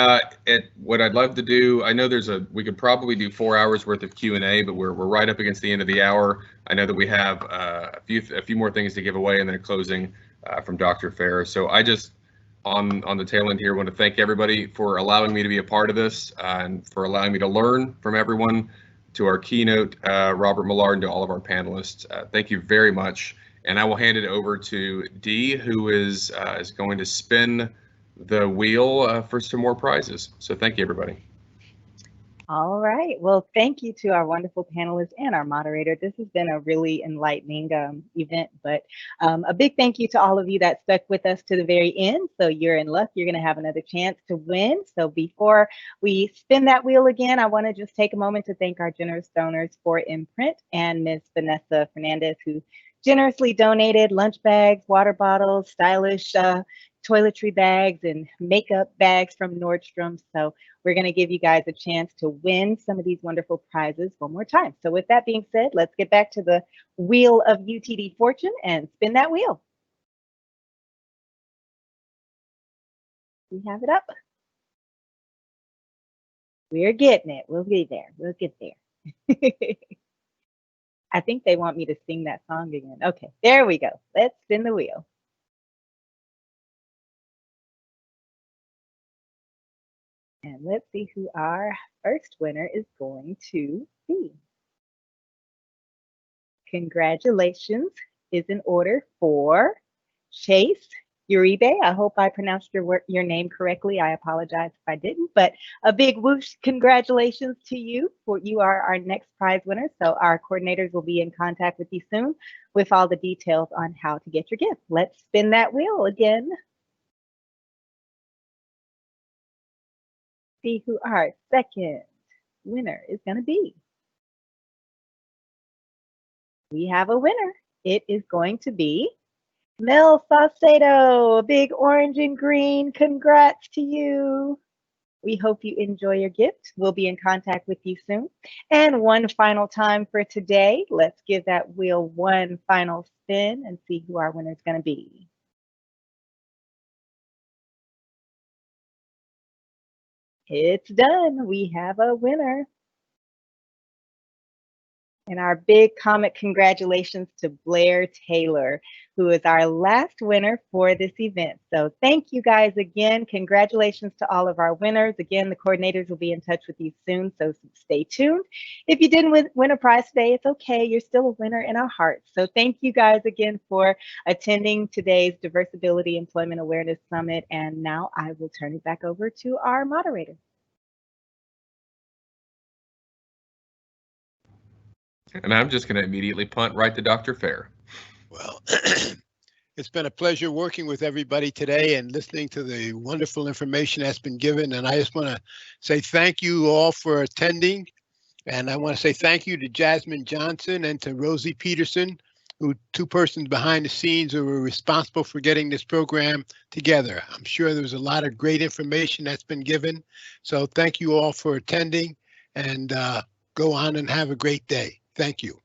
what I'd love to do, I know we could probably do 4 hours worth of Q&A, but we're right up against the end of the hour. I know that we have a few more things to give away and then a closing from Dr. Fair. So I just, on the tail end here, want to thank everybody for allowing me to be a part of this and for allowing me to learn from everyone, to our keynote, Robert Millard, and to all of our panelists. Thank you very much. And I will hand it over to Dee, who is going to spin the wheel for some more prizes. So thank you, everybody. All right. Well, thank you to our wonderful panelists and our moderator. This has been a really enlightening event, but a big thank you to all of you that stuck with us to the very end. So you're in luck. You're going to have another chance to win. So before we spin that wheel again, I want to just take a moment to thank our generous donors for Imprint and Ms. Vanessa Fernandez, who generously donated lunch bags, water bottles, stylish toiletry bags, and makeup bags from Nordstrom. So we're going to give you guys a chance to win some of these wonderful prizes one more time. So with that being said, let's get back to the wheel of UTD fortune and spin that wheel. We have it up. We're getting it. We'll be there. We'll get there. I think they want me to sing that song again. Okay, there we go. Let's spin the wheel. And let's see who our first winner is going to be. Congratulations is in order for Chase Uribe. I hope I pronounced your name correctly. I apologize if I didn't, but a big whoosh congratulations to you. You are our next prize winner. So our coordinators will be in contact with you soon with all the details on how to get your gift. Let's spin that wheel again. See who our second winner is going to be. We have a winner. It is going to be Mel Saucedo, a big orange and green. Congrats to you. We hope you enjoy your gift. We'll be in contact with you soon. And one final time for today, let's give that wheel one final spin and see who our winner is going to be. It's done. We have a winner. And our big comic congratulations to Blair Taylor, who is our last winner for this event. So thank you guys again. Congratulations to all of our winners. Again, the coordinators will be in touch with you soon, so stay tuned. If you didn't win a prize today, it's okay. You're still a winner in our hearts. So thank you guys again for attending today's DiversAbility Employment Awareness Summit. And now I will turn it back over to our moderator. And I'm just going to immediately punt right to Dr. Fair. Well, it's been a pleasure working with everybody today and listening to the wonderful information that's been given. And I just want to say thank you all for attending. And I want to say thank you to Jasmine Johnson and to Rosie Peterson, who two persons behind the scenes who were responsible for getting this program together. I'm sure there was a lot of great information that's been given. So thank you all for attending, and go on and have a great day. Thank you.